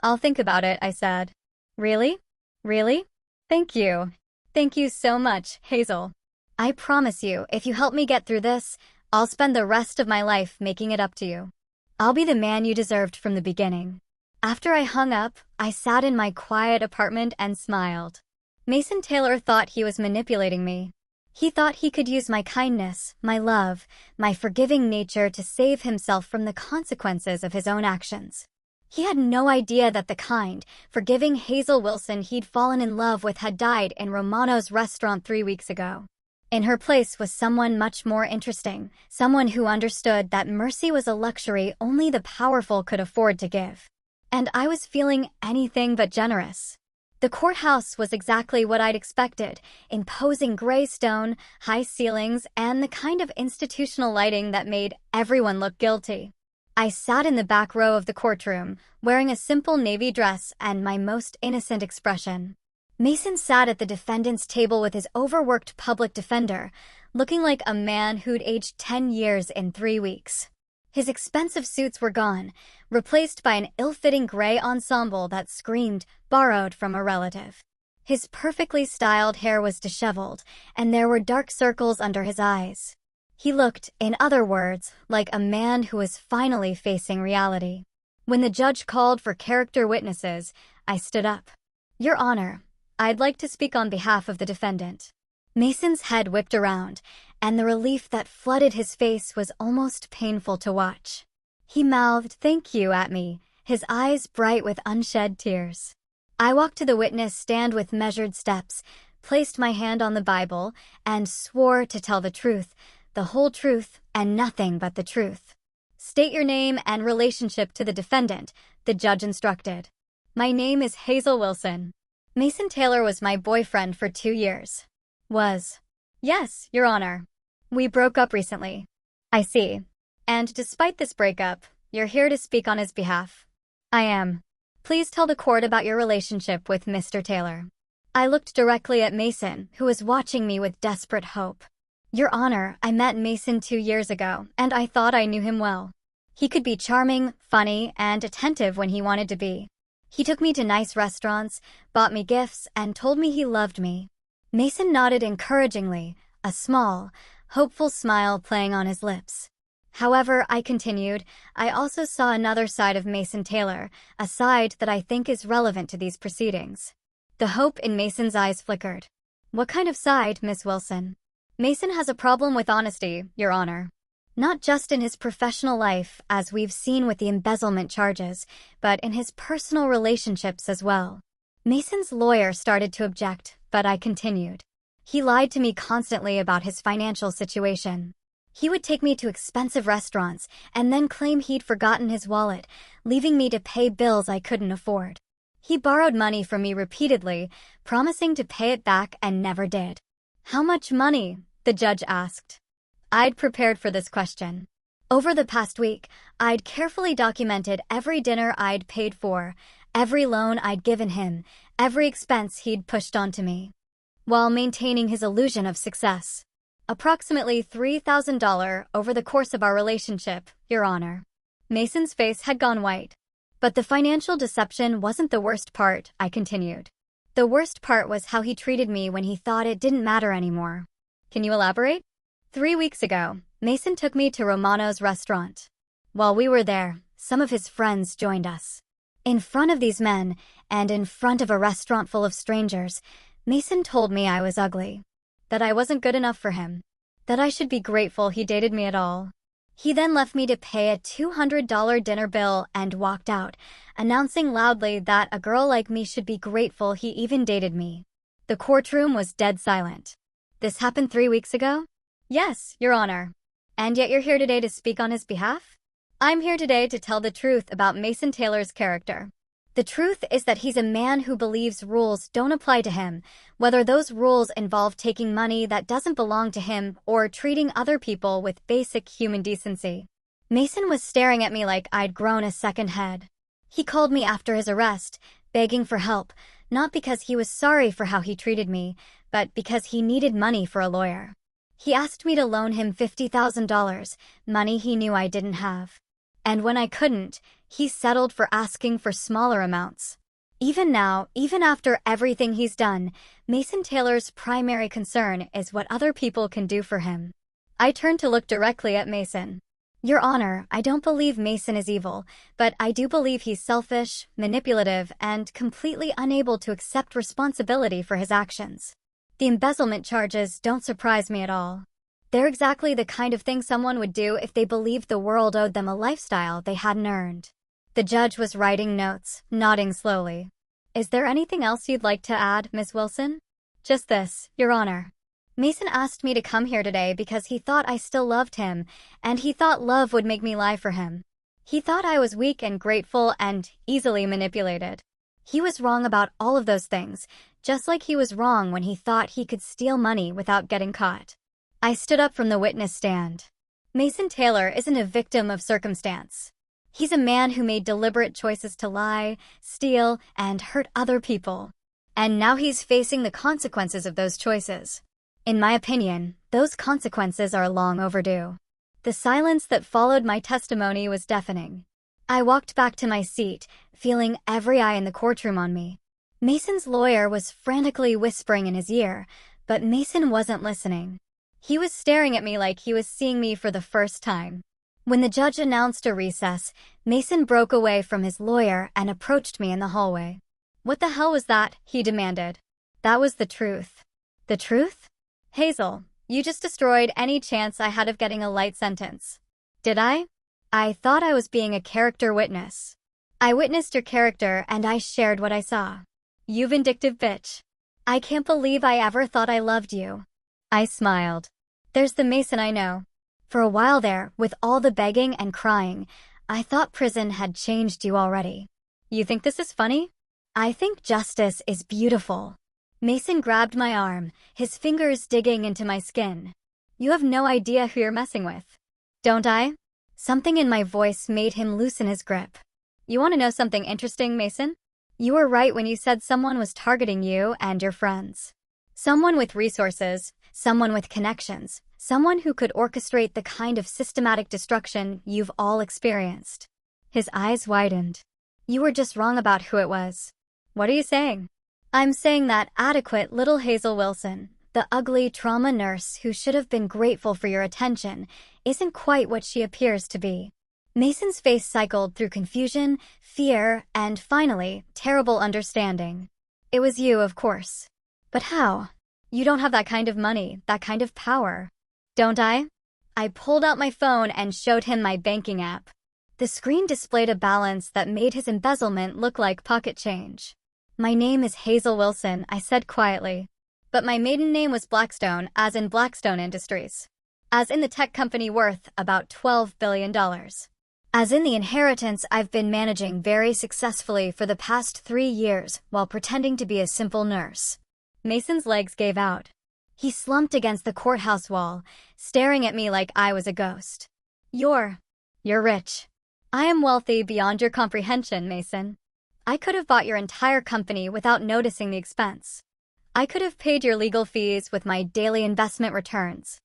I'll think about it, I said. Really? Really? Thank you. Thank you so much, Hazel. I promise you, if you help me get through this, I'll spend the rest of my life making it up to you. I'll be the man you deserved from the beginning. After I hung up, I sat in my quiet apartment and smiled. Mason Taylor thought he was manipulating me. He thought he could use my kindness, my love, my forgiving nature to save himself from the consequences of his own actions. He had no idea that the kind, forgiving Hazel Wilson he'd fallen in love with had died in Romano's restaurant 3 weeks ago. In her place was someone much more interesting, someone who understood that mercy was a luxury only the powerful could afford to give. And I was feeling anything but generous. The courthouse was exactly what I'd expected, imposing gray stone, high ceilings, and the kind of institutional lighting that made everyone look guilty. I sat in the back row of the courtroom, wearing a simple navy dress and my most innocent expression. Mason sat at the defendant's table with his overworked public defender, looking like a man who'd aged 10 years in 3 weeks. His expensive suits were gone, replaced by an ill-fitting gray ensemble that screamed borrowed from a relative. His perfectly styled hair was disheveled, and there were dark circles under his eyes. He looked, in other words, like a man who was finally facing reality. When the judge called for character witnesses, I stood up. Your Honor, I'd like to speak on behalf of the defendant. Mason's head whipped around, and the relief that flooded his face was almost painful to watch. He mouthed thank you at me, his eyes bright with unshed tears. I walked to the witness stand with measured steps, placed my hand on the Bible, and swore to tell the truth, the whole truth, and nothing but the truth. State your name and relationship to the defendant, the judge instructed. My name is Hazel Wilson. Mason Taylor was my boyfriend for 2 years. Was. Yes, Your Honor. We broke up recently. I see. And despite this breakup, you're here to speak on his behalf. I am. Please tell the court about your relationship with Mr. Taylor. I looked directly at Mason, who was watching me with desperate hope. Your Honor, I met Mason 2 years ago, and I thought I knew him well. He could be charming, funny, and attentive when he wanted to be. He took me to nice restaurants, bought me gifts, and told me he loved me. Mason nodded encouragingly, a small, hopeful smile playing on his lips. However, I continued, I also saw another side of Mason Taylor, a side that I think is relevant to these proceedings. The hope in Mason's eyes flickered. What kind of side, Miss Wilson? Mason has a problem with honesty, Your Honor. Not just in his professional life, as we've seen with the embezzlement charges, but in his personal relationships as well. Mason's lawyer started to object, but I continued. He lied to me constantly about his financial situation. He would take me to expensive restaurants and then claim he'd forgotten his wallet, leaving me to pay bills I couldn't afford. He borrowed money from me repeatedly, promising to pay it back and never did. "How much money?" the judge asked. I'd prepared for this question. Over the past week, I'd carefully documented every dinner I'd paid for, every loan I'd given him, every expense he'd pushed onto me, while maintaining his illusion of success. Approximately $3,000 over the course of our relationship, Your Honor. Mason's face had gone white. But the financial deception wasn't the worst part, I continued. The worst part was how he treated me when he thought it didn't matter anymore. Can you elaborate? 3 weeks ago, Mason took me to Romano's restaurant. While we were there, some of his friends joined us. In front of these men, and in front of a restaurant full of strangers, Mason told me I was ugly, that I wasn't good enough for him, that I should be grateful he dated me at all. He then left me to pay a $200 dinner bill and walked out, announcing loudly that a girl like me should be grateful he even dated me. The courtroom was dead silent. This happened 3 weeks ago? Yes, Your Honor. And yet you're here today to speak on his behalf? I'm here today to tell the truth about Mason Taylor's character. The truth is that he's a man who believes rules don't apply to him, whether those rules involve taking money that doesn't belong to him or treating other people with basic human decency. Mason was staring at me like I'd grown a second head. He called me after his arrest, begging for help, not because he was sorry for how he treated me, but because he needed money for a lawyer. He asked me to loan him $50,000, money he knew I didn't have. And when I couldn't, he settled for asking for smaller amounts. Even now, even after everything he's done, Mason Taylor's primary concern is what other people can do for him. I turned to look directly at Mason. Your Honor, I don't believe Mason is evil, but I do believe he's selfish, manipulative, and completely unable to accept responsibility for his actions. The embezzlement charges don't surprise me at all. They're exactly the kind of thing someone would do if they believed the world owed them a lifestyle they hadn't earned. The judge was writing notes, nodding slowly. Is there anything else you'd like to add, Miss Wilson? Just this, Your Honor. Mason asked me to come here today because he thought I still loved him, and he thought love would make me lie for him. He thought I was weak and grateful and easily manipulated. He was wrong about all of those things, just like he was wrong when he thought he could steal money without getting caught. I stood up from the witness stand. Mason Taylor isn't a victim of circumstance. He's a man who made deliberate choices to lie, steal, and hurt other people. And now he's facing the consequences of those choices. In my opinion, those consequences are long overdue. The silence that followed my testimony was deafening. I walked back to my seat, feeling every eye in the courtroom on me. Mason's lawyer was frantically whispering in his ear, but Mason wasn't listening. He was staring at me like he was seeing me for the first time. When the judge announced a recess, Mason broke away from his lawyer and approached me in the hallway. What the hell was that? He demanded. That was the truth. The truth? Hazel, you just destroyed any chance I had of getting a light sentence. Did I? I thought I was being a character witness. I witnessed your character and I shared what I saw. You vindictive bitch. I can't believe I ever thought I loved you. I smiled. There's the Mason I know. For a while there, with all the begging and crying, I thought prison had changed you already. You think this is funny? I think justice is beautiful. Mason grabbed my arm, his fingers digging into my skin. You have no idea who you're messing with. Don't I? Something in my voice made him loosen his grip. You want to know something interesting, Mason? You were right when you said someone was targeting you and your friends. Someone with resources, someone with connections, someone who could orchestrate the kind of systematic destruction you've all experienced. His eyes widened. You were just wrong about who it was. What are you saying? I'm saying that adequate little Hazel Wilson, the ugly trauma nurse who should have been grateful for your attention, isn't quite what she appears to be. Mason's face cycled through confusion, fear, and finally, terrible understanding. It was you, of course. But how? You don't have that kind of money, that kind of power. Don't I? I pulled out my phone and showed him my banking app. The screen displayed a balance that made his embezzlement look like pocket change. My name is Hazel Wilson, I said quietly. But my maiden name was Blackstone, as in Blackstone Industries. As in the tech company worth about $12 billion. As in the inheritance I've been managing very successfully for the past 3 years while pretending to be a simple nurse. Mason's legs gave out. He slumped against the courthouse wall, staring at me like I was a ghost. You're rich. I am wealthy beyond your comprehension, Mason. I could have bought your entire company without noticing the expense. I could have paid your legal fees with my daily investment returns.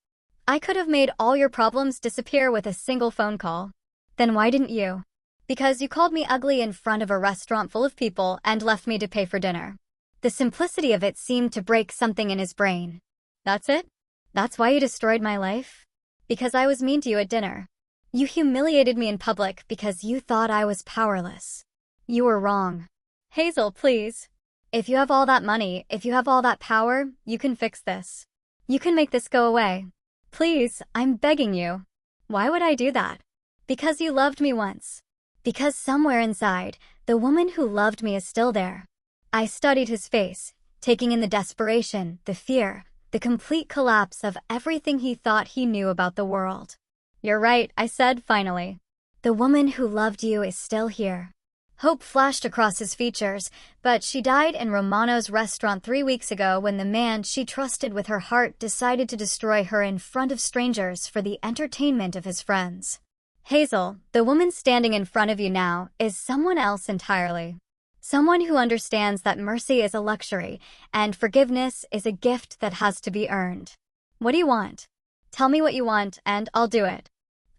I could have made all your problems disappear with a single phone call. Then why didn't you? Because you called me ugly in front of a restaurant full of people and left me to pay for dinner. The simplicity of it seemed to break something in his brain. That's it? That's why you destroyed my life? Because I was mean to you at dinner. You humiliated me in public because you thought I was powerless. You were wrong. Hazel, please. If you have all that money, if you have all that power, you can fix this. You can make this go away. Please, I'm begging you. Why would I do that? Because you loved me once. Because somewhere inside, the woman who loved me is still there. I studied his face, taking in the desperation, the fear, the complete collapse of everything he thought he knew about the world. You're right, I said finally. The woman who loved you is still here. Hope flashed across his features, but she died in Romano's restaurant 3 weeks ago when the man she trusted with her heart decided to destroy her in front of strangers for the entertainment of his friends. Hazel, the woman standing in front of you now, is someone else entirely. Someone who understands that mercy is a luxury, and forgiveness is a gift that has to be earned. What do you want? Tell me what you want, and I'll do it.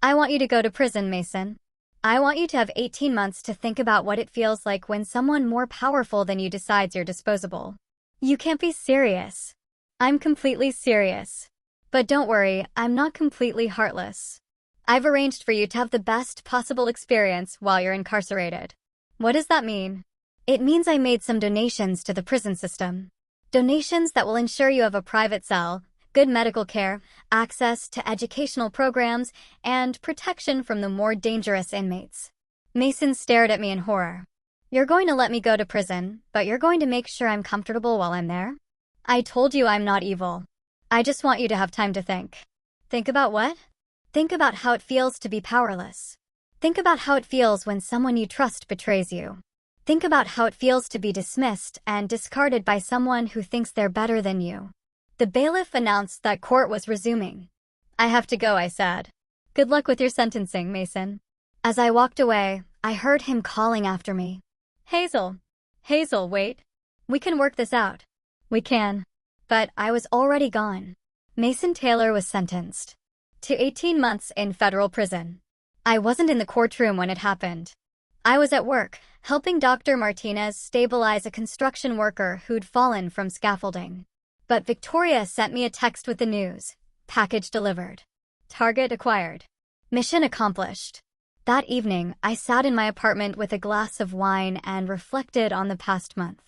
I want you to go to prison, Mason. I want you to have 18 months to think about what it feels like when someone more powerful than you decides you're disposable. You can't be serious. I'm completely serious. But don't worry, I'm not completely heartless. I've arranged for you to have the best possible experience while you're incarcerated. What does that mean? It means I made some donations to the prison system. Donations that will ensure you have a private cell, good medical care, access to educational programs, and protection from the more dangerous inmates. Mason stared at me in horror. You're going to let me go to prison, but you're going to make sure I'm comfortable while I'm there? I told you I'm not evil. I just want you to have time to think. Think about what? Think about how it feels to be powerless. Think about how it feels when someone you trust betrays you. Think about how it feels to be dismissed and discarded by someone who thinks they're better than you. The bailiff announced that court was resuming. I have to go, I said. Good luck with your sentencing, Mason. As I walked away, I heard him calling after me. Hazel. Hazel, wait. We can work this out. We can. But I was already gone. Mason Taylor was sentenced to 18 months in federal prison. I wasn't in the courtroom when it happened. I was at work, helping Dr. Martinez stabilize a construction worker who'd fallen from scaffolding. But Victoria sent me a text with the news. Package delivered. Target acquired. Mission accomplished. That evening, I sat in my apartment with a glass of wine and reflected on the past month.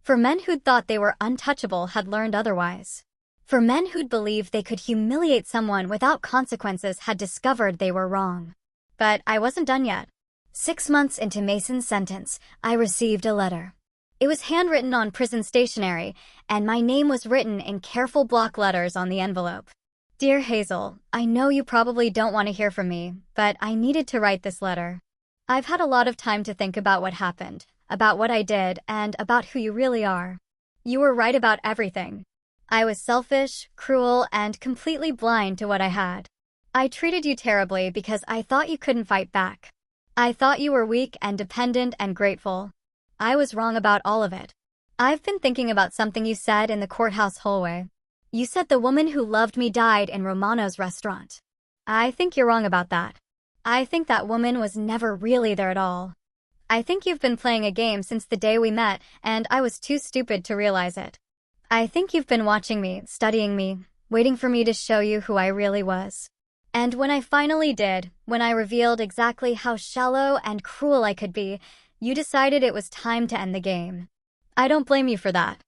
For men who'd thought they were untouchable had learned otherwise. For men who'd believed they could humiliate someone without consequences had discovered they were wrong. But I wasn't done yet. 6 months into Mason's sentence, I received a letter. It was handwritten on prison stationery, and my name was written in careful block letters on the envelope. Dear Hazel, I know you probably don't want to hear from me, but I needed to write this letter. I've had a lot of time to think about what happened, about what I did, and about who you really are. You were right about everything. I was selfish, cruel, and completely blind to what I had. I treated you terribly because I thought you couldn't fight back. I thought you were weak and dependent and grateful. I was wrong about all of it. I've been thinking about something you said in the courthouse hallway. You said the woman who loved me died in Romano's restaurant. I think you're wrong about that. I think that woman was never really there at all. I think you've been playing a game since the day we met, and I was too stupid to realize it. I think you've been watching me, studying me, waiting for me to show you who I really was. And when I finally did, when I revealed exactly how shallow and cruel I could be, you decided it was time to end the game. I don't blame you for that.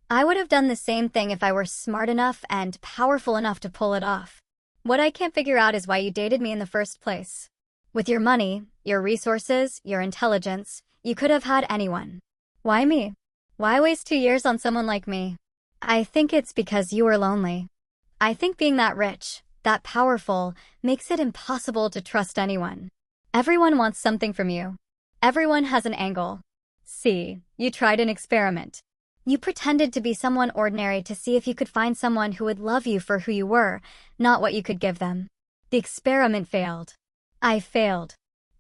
I would have done the same thing if I were smart enough and powerful enough to pull it off. What I can't figure out is why you dated me in the first place. With your money, your resources, your intelligence, you could have had anyone. Why me? Why waste 2 years on someone like me? I think it's because you were lonely. I think being that rich, that powerful, makes it impossible to trust anyone. Everyone wants something from you. Everyone has an angle. See, you tried an experiment. You pretended to be someone ordinary to see if you could find someone who would love you for who you were, not what you could give them. The experiment failed. I failed.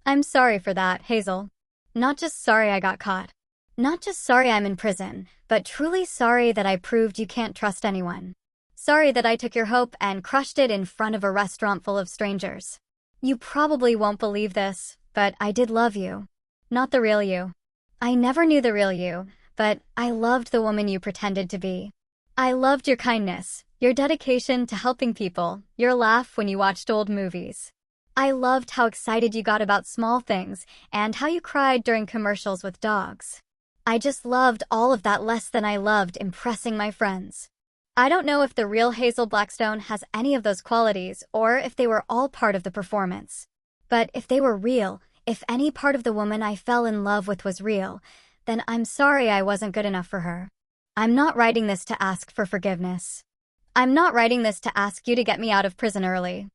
I'm sorry for that, Hazel. Not just sorry I got caught. Not just sorry I'm in prison, but truly sorry that I proved you can't trust anyone. Sorry that I took your hope and crushed it in front of a restaurant full of strangers. You probably won't believe this, but I did love you. Not the real you. I never knew the real you, but I loved the woman you pretended to be. I loved your kindness, your dedication to helping people, your laugh when you watched old movies. I loved how excited you got about small things and how you cried during commercials with dogs. I just loved all of that less than I loved impressing my friends. I don't know if the real Hazel Blackstone has any of those qualities or if they were all part of the performance. But if they were real, if any part of the woman I fell in love with was real, then I'm sorry I wasn't good enough for her. I'm not writing this to ask for forgiveness. I'm not writing this to ask you to get me out of prison early.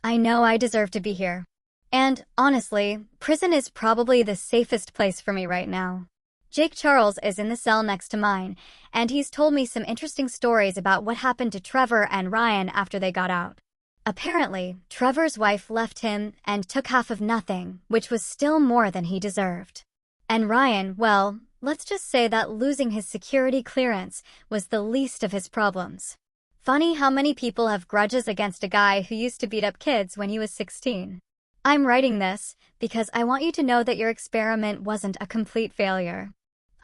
I know I deserve to be here. And, honestly, prison is probably the safest place for me right now. Jake Charles is in the cell next to mine, and he's told me some interesting stories about what happened to Trevor and Ryan after they got out. Apparently, Trevor's wife left him and took half of nothing, which was still more than he deserved. And Ryan, well, let's just say that losing his security clearance was the least of his problems. Funny how many people have grudges against a guy who used to beat up kids when he was 16. I'm writing this because I want you to know that your experiment wasn't a complete failure.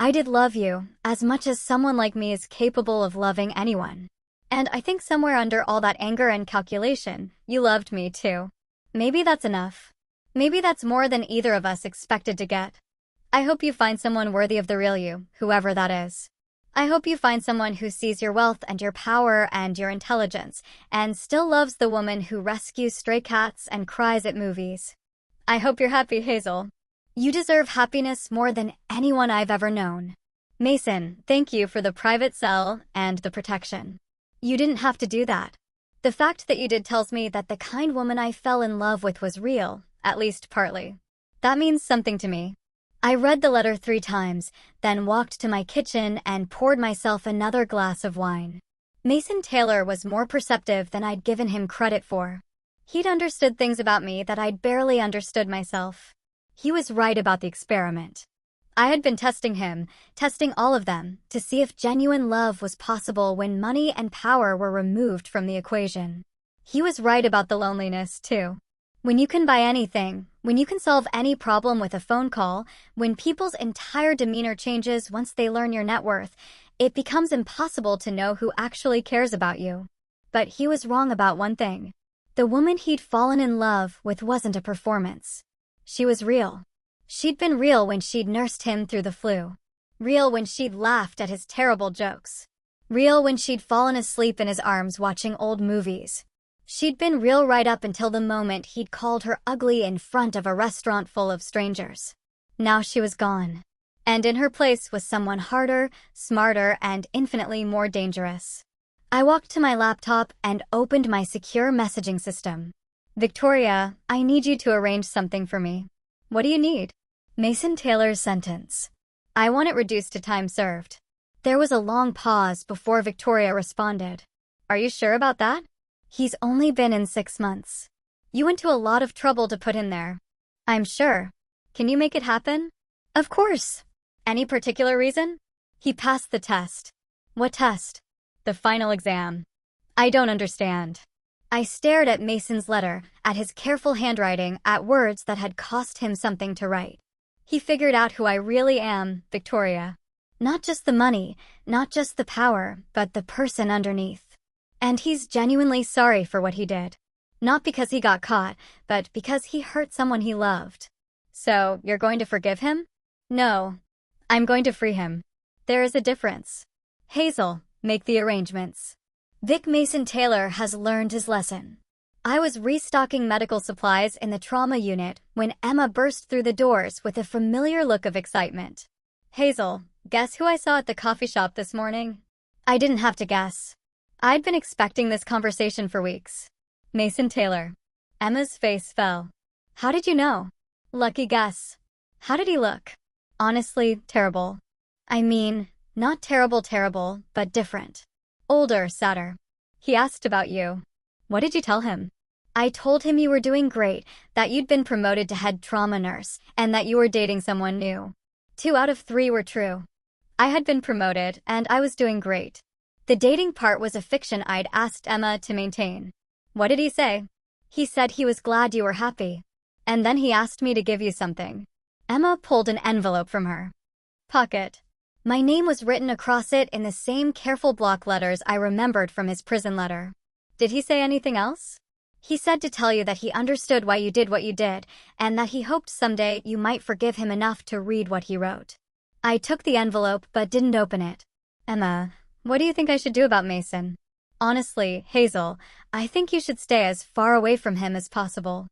I did love you, as much as someone like me is capable of loving anyone. And I think somewhere under all that anger and calculation, you loved me too. Maybe that's enough. Maybe that's more than either of us expected to get. I hope you find someone worthy of the real you, whoever that is. I hope you find someone who sees your wealth and your power and your intelligence, and still loves the woman who rescues stray cats and cries at movies. I hope you're happy, Hazel. You deserve happiness more than anyone I've ever known. Mason, thank you for the private cell and the protection. You didn't have to do that. The fact that you did tells me that the kind woman I fell in love with was real, at least partly. That means something to me. I read the letter 3 times, then walked to my kitchen and poured myself another glass of wine. Mason Taylor was more perceptive than I'd given him credit for. He'd understood things about me that I'd barely understood myself. He was right about the experiment. I had been testing him, testing all of them, to see if genuine love was possible when money and power were removed from the equation. He was right about the loneliness, too. When you can buy anything, when you can solve any problem with a phone call, when people's entire demeanor changes once they learn your net worth, it becomes impossible to know who actually cares about you. But he was wrong about one thing. The woman he'd fallen in love with wasn't a performance. She was real. She'd been real when she'd nursed him through the flu. Real when she'd laughed at his terrible jokes. Real when she'd fallen asleep in his arms watching old movies. She'd been real right up until the moment he'd called her ugly in front of a restaurant full of strangers. Now she was gone. And in her place was someone harder, smarter, and infinitely more dangerous. I walked to my laptop and opened my secure messaging system. Victoria, I need you to arrange something for me. What do you need? Mason Taylor's sentence. I want it reduced to time served. There was a long pause before Victoria responded. Are you sure about that? He's only been in 6 months. You went to a lot of trouble to put him there. I'm sure. Can you make it happen? Of course. Any particular reason? He passed the test. What test? The final exam. I don't understand. I stared at Mason's letter, at his careful handwriting, at words that had cost him something to write. He figured out who I really am, Victoria. Not just the money, not just the power, but the person underneath. And he's genuinely sorry for what he did. Not because he got caught, but because he hurt someone he loved. So, you're going to forgive him? No. I'm going to free him. There is a difference. Hazel, make the arrangements. Vic Mason Taylor has learned his lesson. I was restocking medical supplies in the trauma unit when Emma burst through the doors with a familiar look of excitement. Hazel, guess who I saw at the coffee shop this morning? I didn't have to guess. I'd been expecting this conversation for weeks. Mason Taylor. Emma's face fell. How did you know? Lucky guess. How did he look? Honestly, terrible. I mean, not terrible, but different. Older, sadder. He asked about you. What did you tell him? I told him you were doing great, that you'd been promoted to head trauma nurse, and that you were dating someone new. 2 out of 3 were true. I had been promoted, and I was doing great. The dating part was a fiction I'd asked Emma to maintain. What did he say? He said he was glad you were happy. And then he asked me to give you something. Emma pulled an envelope from her pocket. My name was written across it in the same careful block letters I remembered from his prison letter. Did he say anything else? He said to tell you that he understood why you did what you did, and that he hoped someday you might forgive him enough to read what he wrote. I took the envelope but didn't open it. Emma, what do you think I should do about Mason? Honestly, Hazel, I think you should stay as far away from him as possible.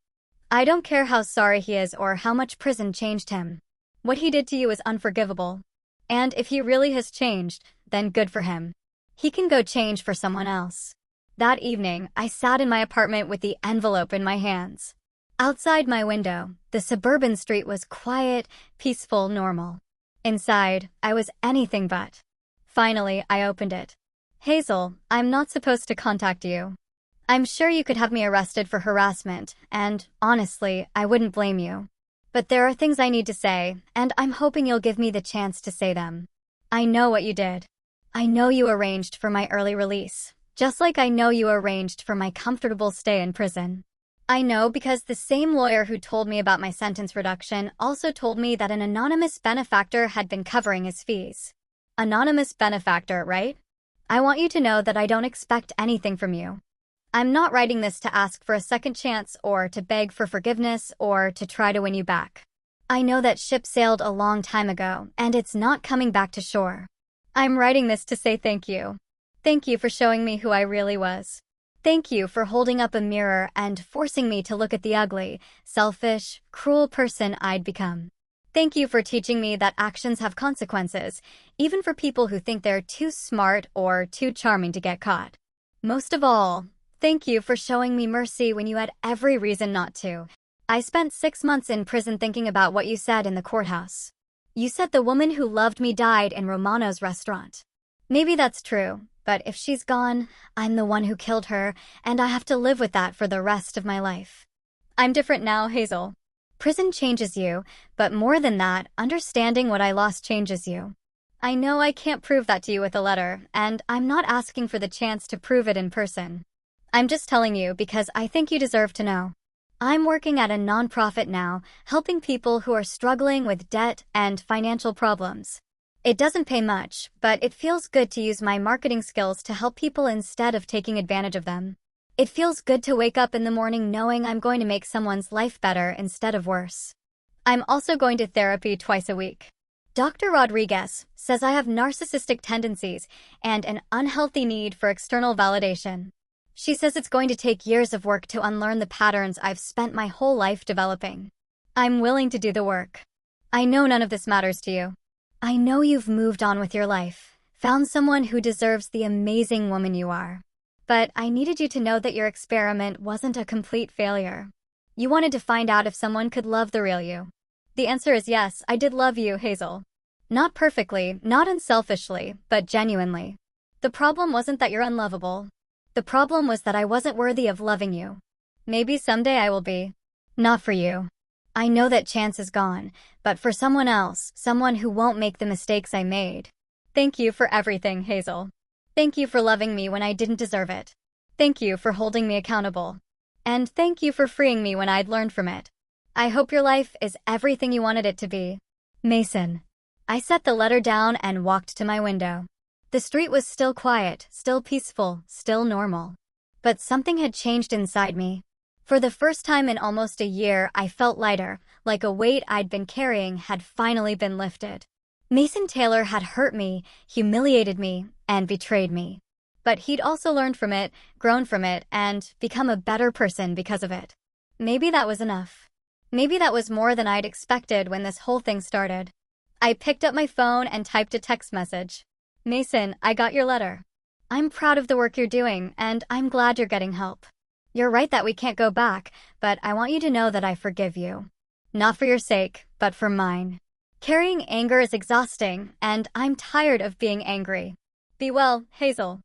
I don't care how sorry he is or how much prison changed him. What he did to you is unforgivable. And if he really has changed, then good for him. He can go change for someone else. That evening, I sat in my apartment with the envelope in my hands. Outside my window, the suburban street was quiet, peaceful, normal. Inside, I was anything but. Finally, I opened it. Hazel, I'm not supposed to contact you. I'm sure you could have me arrested for harassment, and, honestly, I wouldn't blame you. But there are things I need to say, and I'm hoping you'll give me the chance to say them. I know what you did. I know you arranged for my early release, just like I know you arranged for my comfortable stay in prison. I know because the same lawyer who told me about my sentence reduction also told me that an anonymous benefactor had been covering his fees. Anonymous benefactor, right? I want you to know that I don't expect anything from you. I'm not writing this to ask for a second chance or to beg for forgiveness or to try to win you back. I know that ship sailed a long time ago and it's not coming back to shore. I'm writing this to say thank you. Thank you for showing me who I really was. Thank you for holding up a mirror and forcing me to look at the ugly, selfish, cruel person I'd become. Thank you for teaching me that actions have consequences, even for people who think they're too smart or too charming to get caught. Most of all, thank you for showing me mercy when you had every reason not to. I spent 6 months in prison thinking about what you said in the courthouse. You said the woman who loved me died in Romano's restaurant. Maybe that's true, but if she's gone, I'm the one who killed her, and I have to live with that for the rest of my life. I'm different now, Hazel. Prison changes you, but more than that, understanding what I lost changes you. I know I can't prove that to you with a letter, and I'm not asking for the chance to prove it in person. I'm just telling you because I think you deserve to know. I'm working at a nonprofit now, helping people who are struggling with debt and financial problems. It doesn't pay much, but it feels good to use my marketing skills to help people instead of taking advantage of them. It feels good to wake up in the morning knowing I'm going to make someone's life better instead of worse. I'm also going to therapy twice a week. Dr. Rodriguez says I have narcissistic tendencies and an unhealthy need for external validation. She says it's going to take years of work to unlearn the patterns I've spent my whole life developing. I'm willing to do the work. I know none of this matters to you. I know you've moved on with your life, found someone who deserves the amazing woman you are. But I needed you to know that your experiment wasn't a complete failure. You wanted to find out if someone could love the real you. The answer is yes, I did love you, Hazel. Not perfectly, not unselfishly, but genuinely. The problem wasn't that you're unlovable. The problem was that I wasn't worthy of loving you. Maybe someday I will be. Not for you. I know that chance is gone, but for someone else, someone who won't make the mistakes I made. Thank you for everything, Hazel. Thank you for loving me when I didn't deserve it. Thank you for holding me accountable. And thank you for freeing me when I'd learned from it. I hope your life is everything you wanted it to be. Mason. I set the letter down and walked to my window. The street was still quiet, still peaceful, still normal. But something had changed inside me. For the first time in almost a year, I felt lighter, like a weight I'd been carrying had finally been lifted. Mason Taylor had hurt me, humiliated me, and betrayed me. But he'd also learned from it, grown from it, and become a better person because of it. Maybe that was enough. Maybe that was more than I'd expected when this whole thing started. I picked up my phone and typed a text message. Mason, I got your letter. I'm proud of the work you're doing, and I'm glad you're getting help. You're right that we can't go back, but I want you to know that I forgive you. Not for your sake, but for mine. Carrying anger is exhausting, and I'm tired of being angry. Be well, Hazel.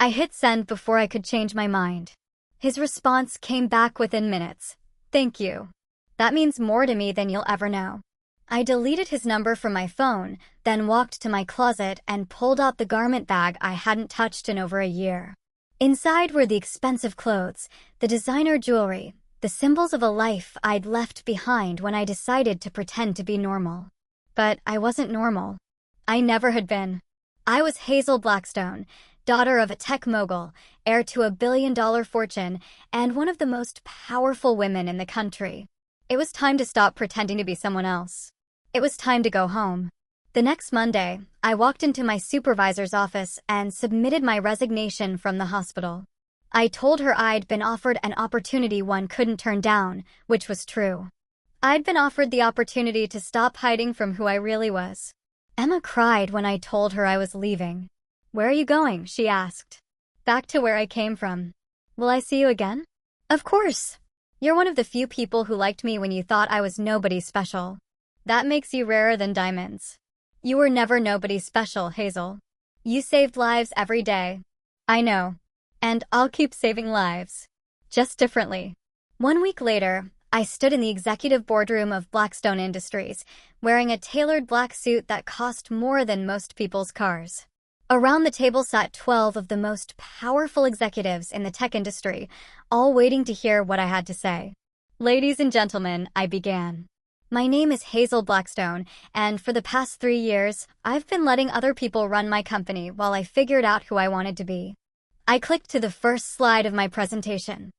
I hit send before I could change my mind. His response came back within minutes. Thank you. That means more to me than you'll ever know. I deleted his number from my phone, then walked to my closet and pulled out the garment bag I hadn't touched in over a year. Inside were the expensive clothes, the designer jewelry, the symbols of a life I'd left behind when I decided to pretend to be normal. But I wasn't normal. I never had been. I was Hazel Blackstone, daughter of a tech mogul, heir to a billion-dollar fortune, and one of the most powerful women in the country. It was time to stop pretending to be someone else. It was time to go home. The next Monday, I walked into my supervisor's office and submitted my resignation from the hospital. I told her I'd been offered an opportunity one couldn't turn down, which was true. I'd been offered the opportunity to stop hiding from who I really was. Emma cried when I told her I was leaving. Where are you going? She asked. Back to where I came from. Will I see you again? Of course. You're one of the few people who liked me when you thought I was nobody special. That makes you rarer than diamonds. You were never nobody special, Hazel. You saved lives every day. I know. And I'll keep saving lives. Just differently. 1 week later, I stood in the executive boardroom of Blackstone Industries, wearing a tailored black suit that cost more than most people's cars. Around the table sat 12 of the most powerful executives in the tech industry, all waiting to hear what I had to say. Ladies and gentlemen, I began. My name is Hazel Blackstone, and for the past 3 years, I've been letting other people run my company while I figured out who I wanted to be. I clicked to the first slide of my presentation.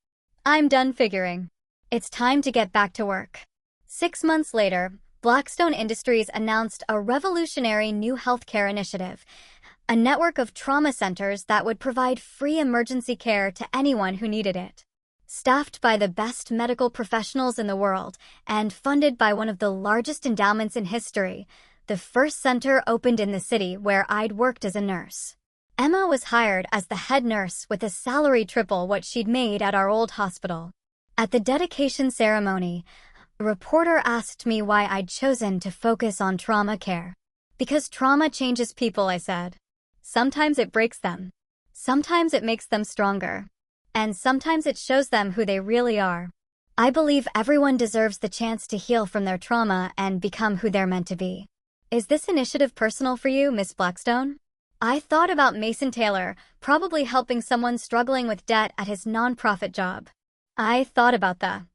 I'm done figuring. It's time to get back to work. 6 months later, Blackstone Industries announced a revolutionary new healthcare initiative, a network of trauma centers that would provide free emergency care to anyone who needed it. Staffed by the best medical professionals in the world and funded by one of the largest endowments in history, the first center opened in the city where I'd worked as a nurse. Emma was hired as the head nurse with a salary triple what she'd made at our old hospital. At the dedication ceremony, a reporter asked me why I'd chosen to focus on trauma care. Because trauma changes people, I said. Sometimes it breaks them. Sometimes it makes them stronger. And sometimes it shows them who they really are. I believe everyone deserves the chance to heal from their trauma and become who they're meant to be. Is this initiative personal for you, Miss Blackstone? I thought about Mason Taylor, probably helping someone struggling with debt at his nonprofit job. I thought about the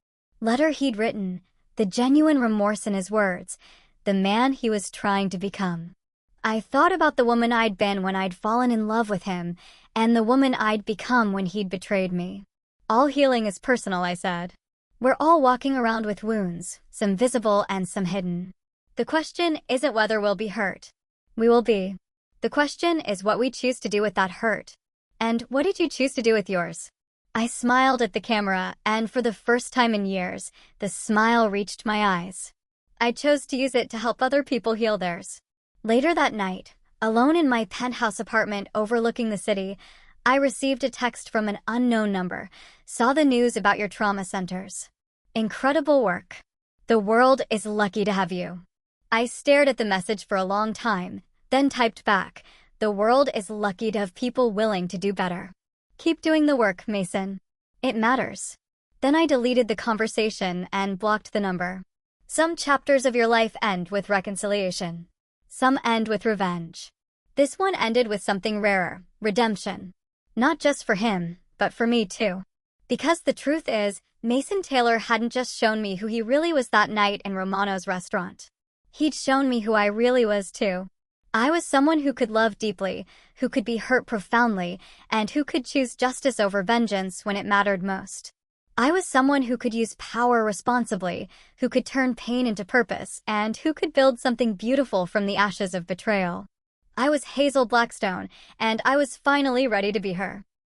letter he'd written, the genuine remorse in his words, the man he was trying to become. I thought about the woman I'd been when I'd fallen in love with him, and the woman I'd become when he'd betrayed me. All healing is personal, I said. We're all walking around with wounds, some visible and some hidden. The question isn't whether we'll be hurt. We will be. The question is what we choose to do with that hurt. And what did you choose to do with yours? I smiled at the camera, and for the first time in years, the smile reached my eyes. I chose to use it to help other people heal theirs. Later that night, alone in my penthouse apartment overlooking the city, I received a text from an unknown number, saw the news about your trauma centers. Incredible work. The world is lucky to have you. I stared at the message for a long time, then typed back, the world is lucky to have people willing to do better. Keep doing the work, Mason. It matters. Then I deleted the conversation and blocked the number. Some chapters of your life end with reconciliation. Some end with revenge. This one ended with something rarer, redemption. Not just for him, but for me too. Because the truth is, Mason Taylor hadn't just shown me who he really was that night in Romano's restaurant. He'd shown me who I really was too. I was someone who could love deeply, who could be hurt profoundly, and who could choose justice over vengeance when it mattered most. I was someone who could use power responsibly, who could turn pain into purpose, and who could build something beautiful from the ashes of betrayal. I was Hazel Blackstone, and I was finally ready to be her.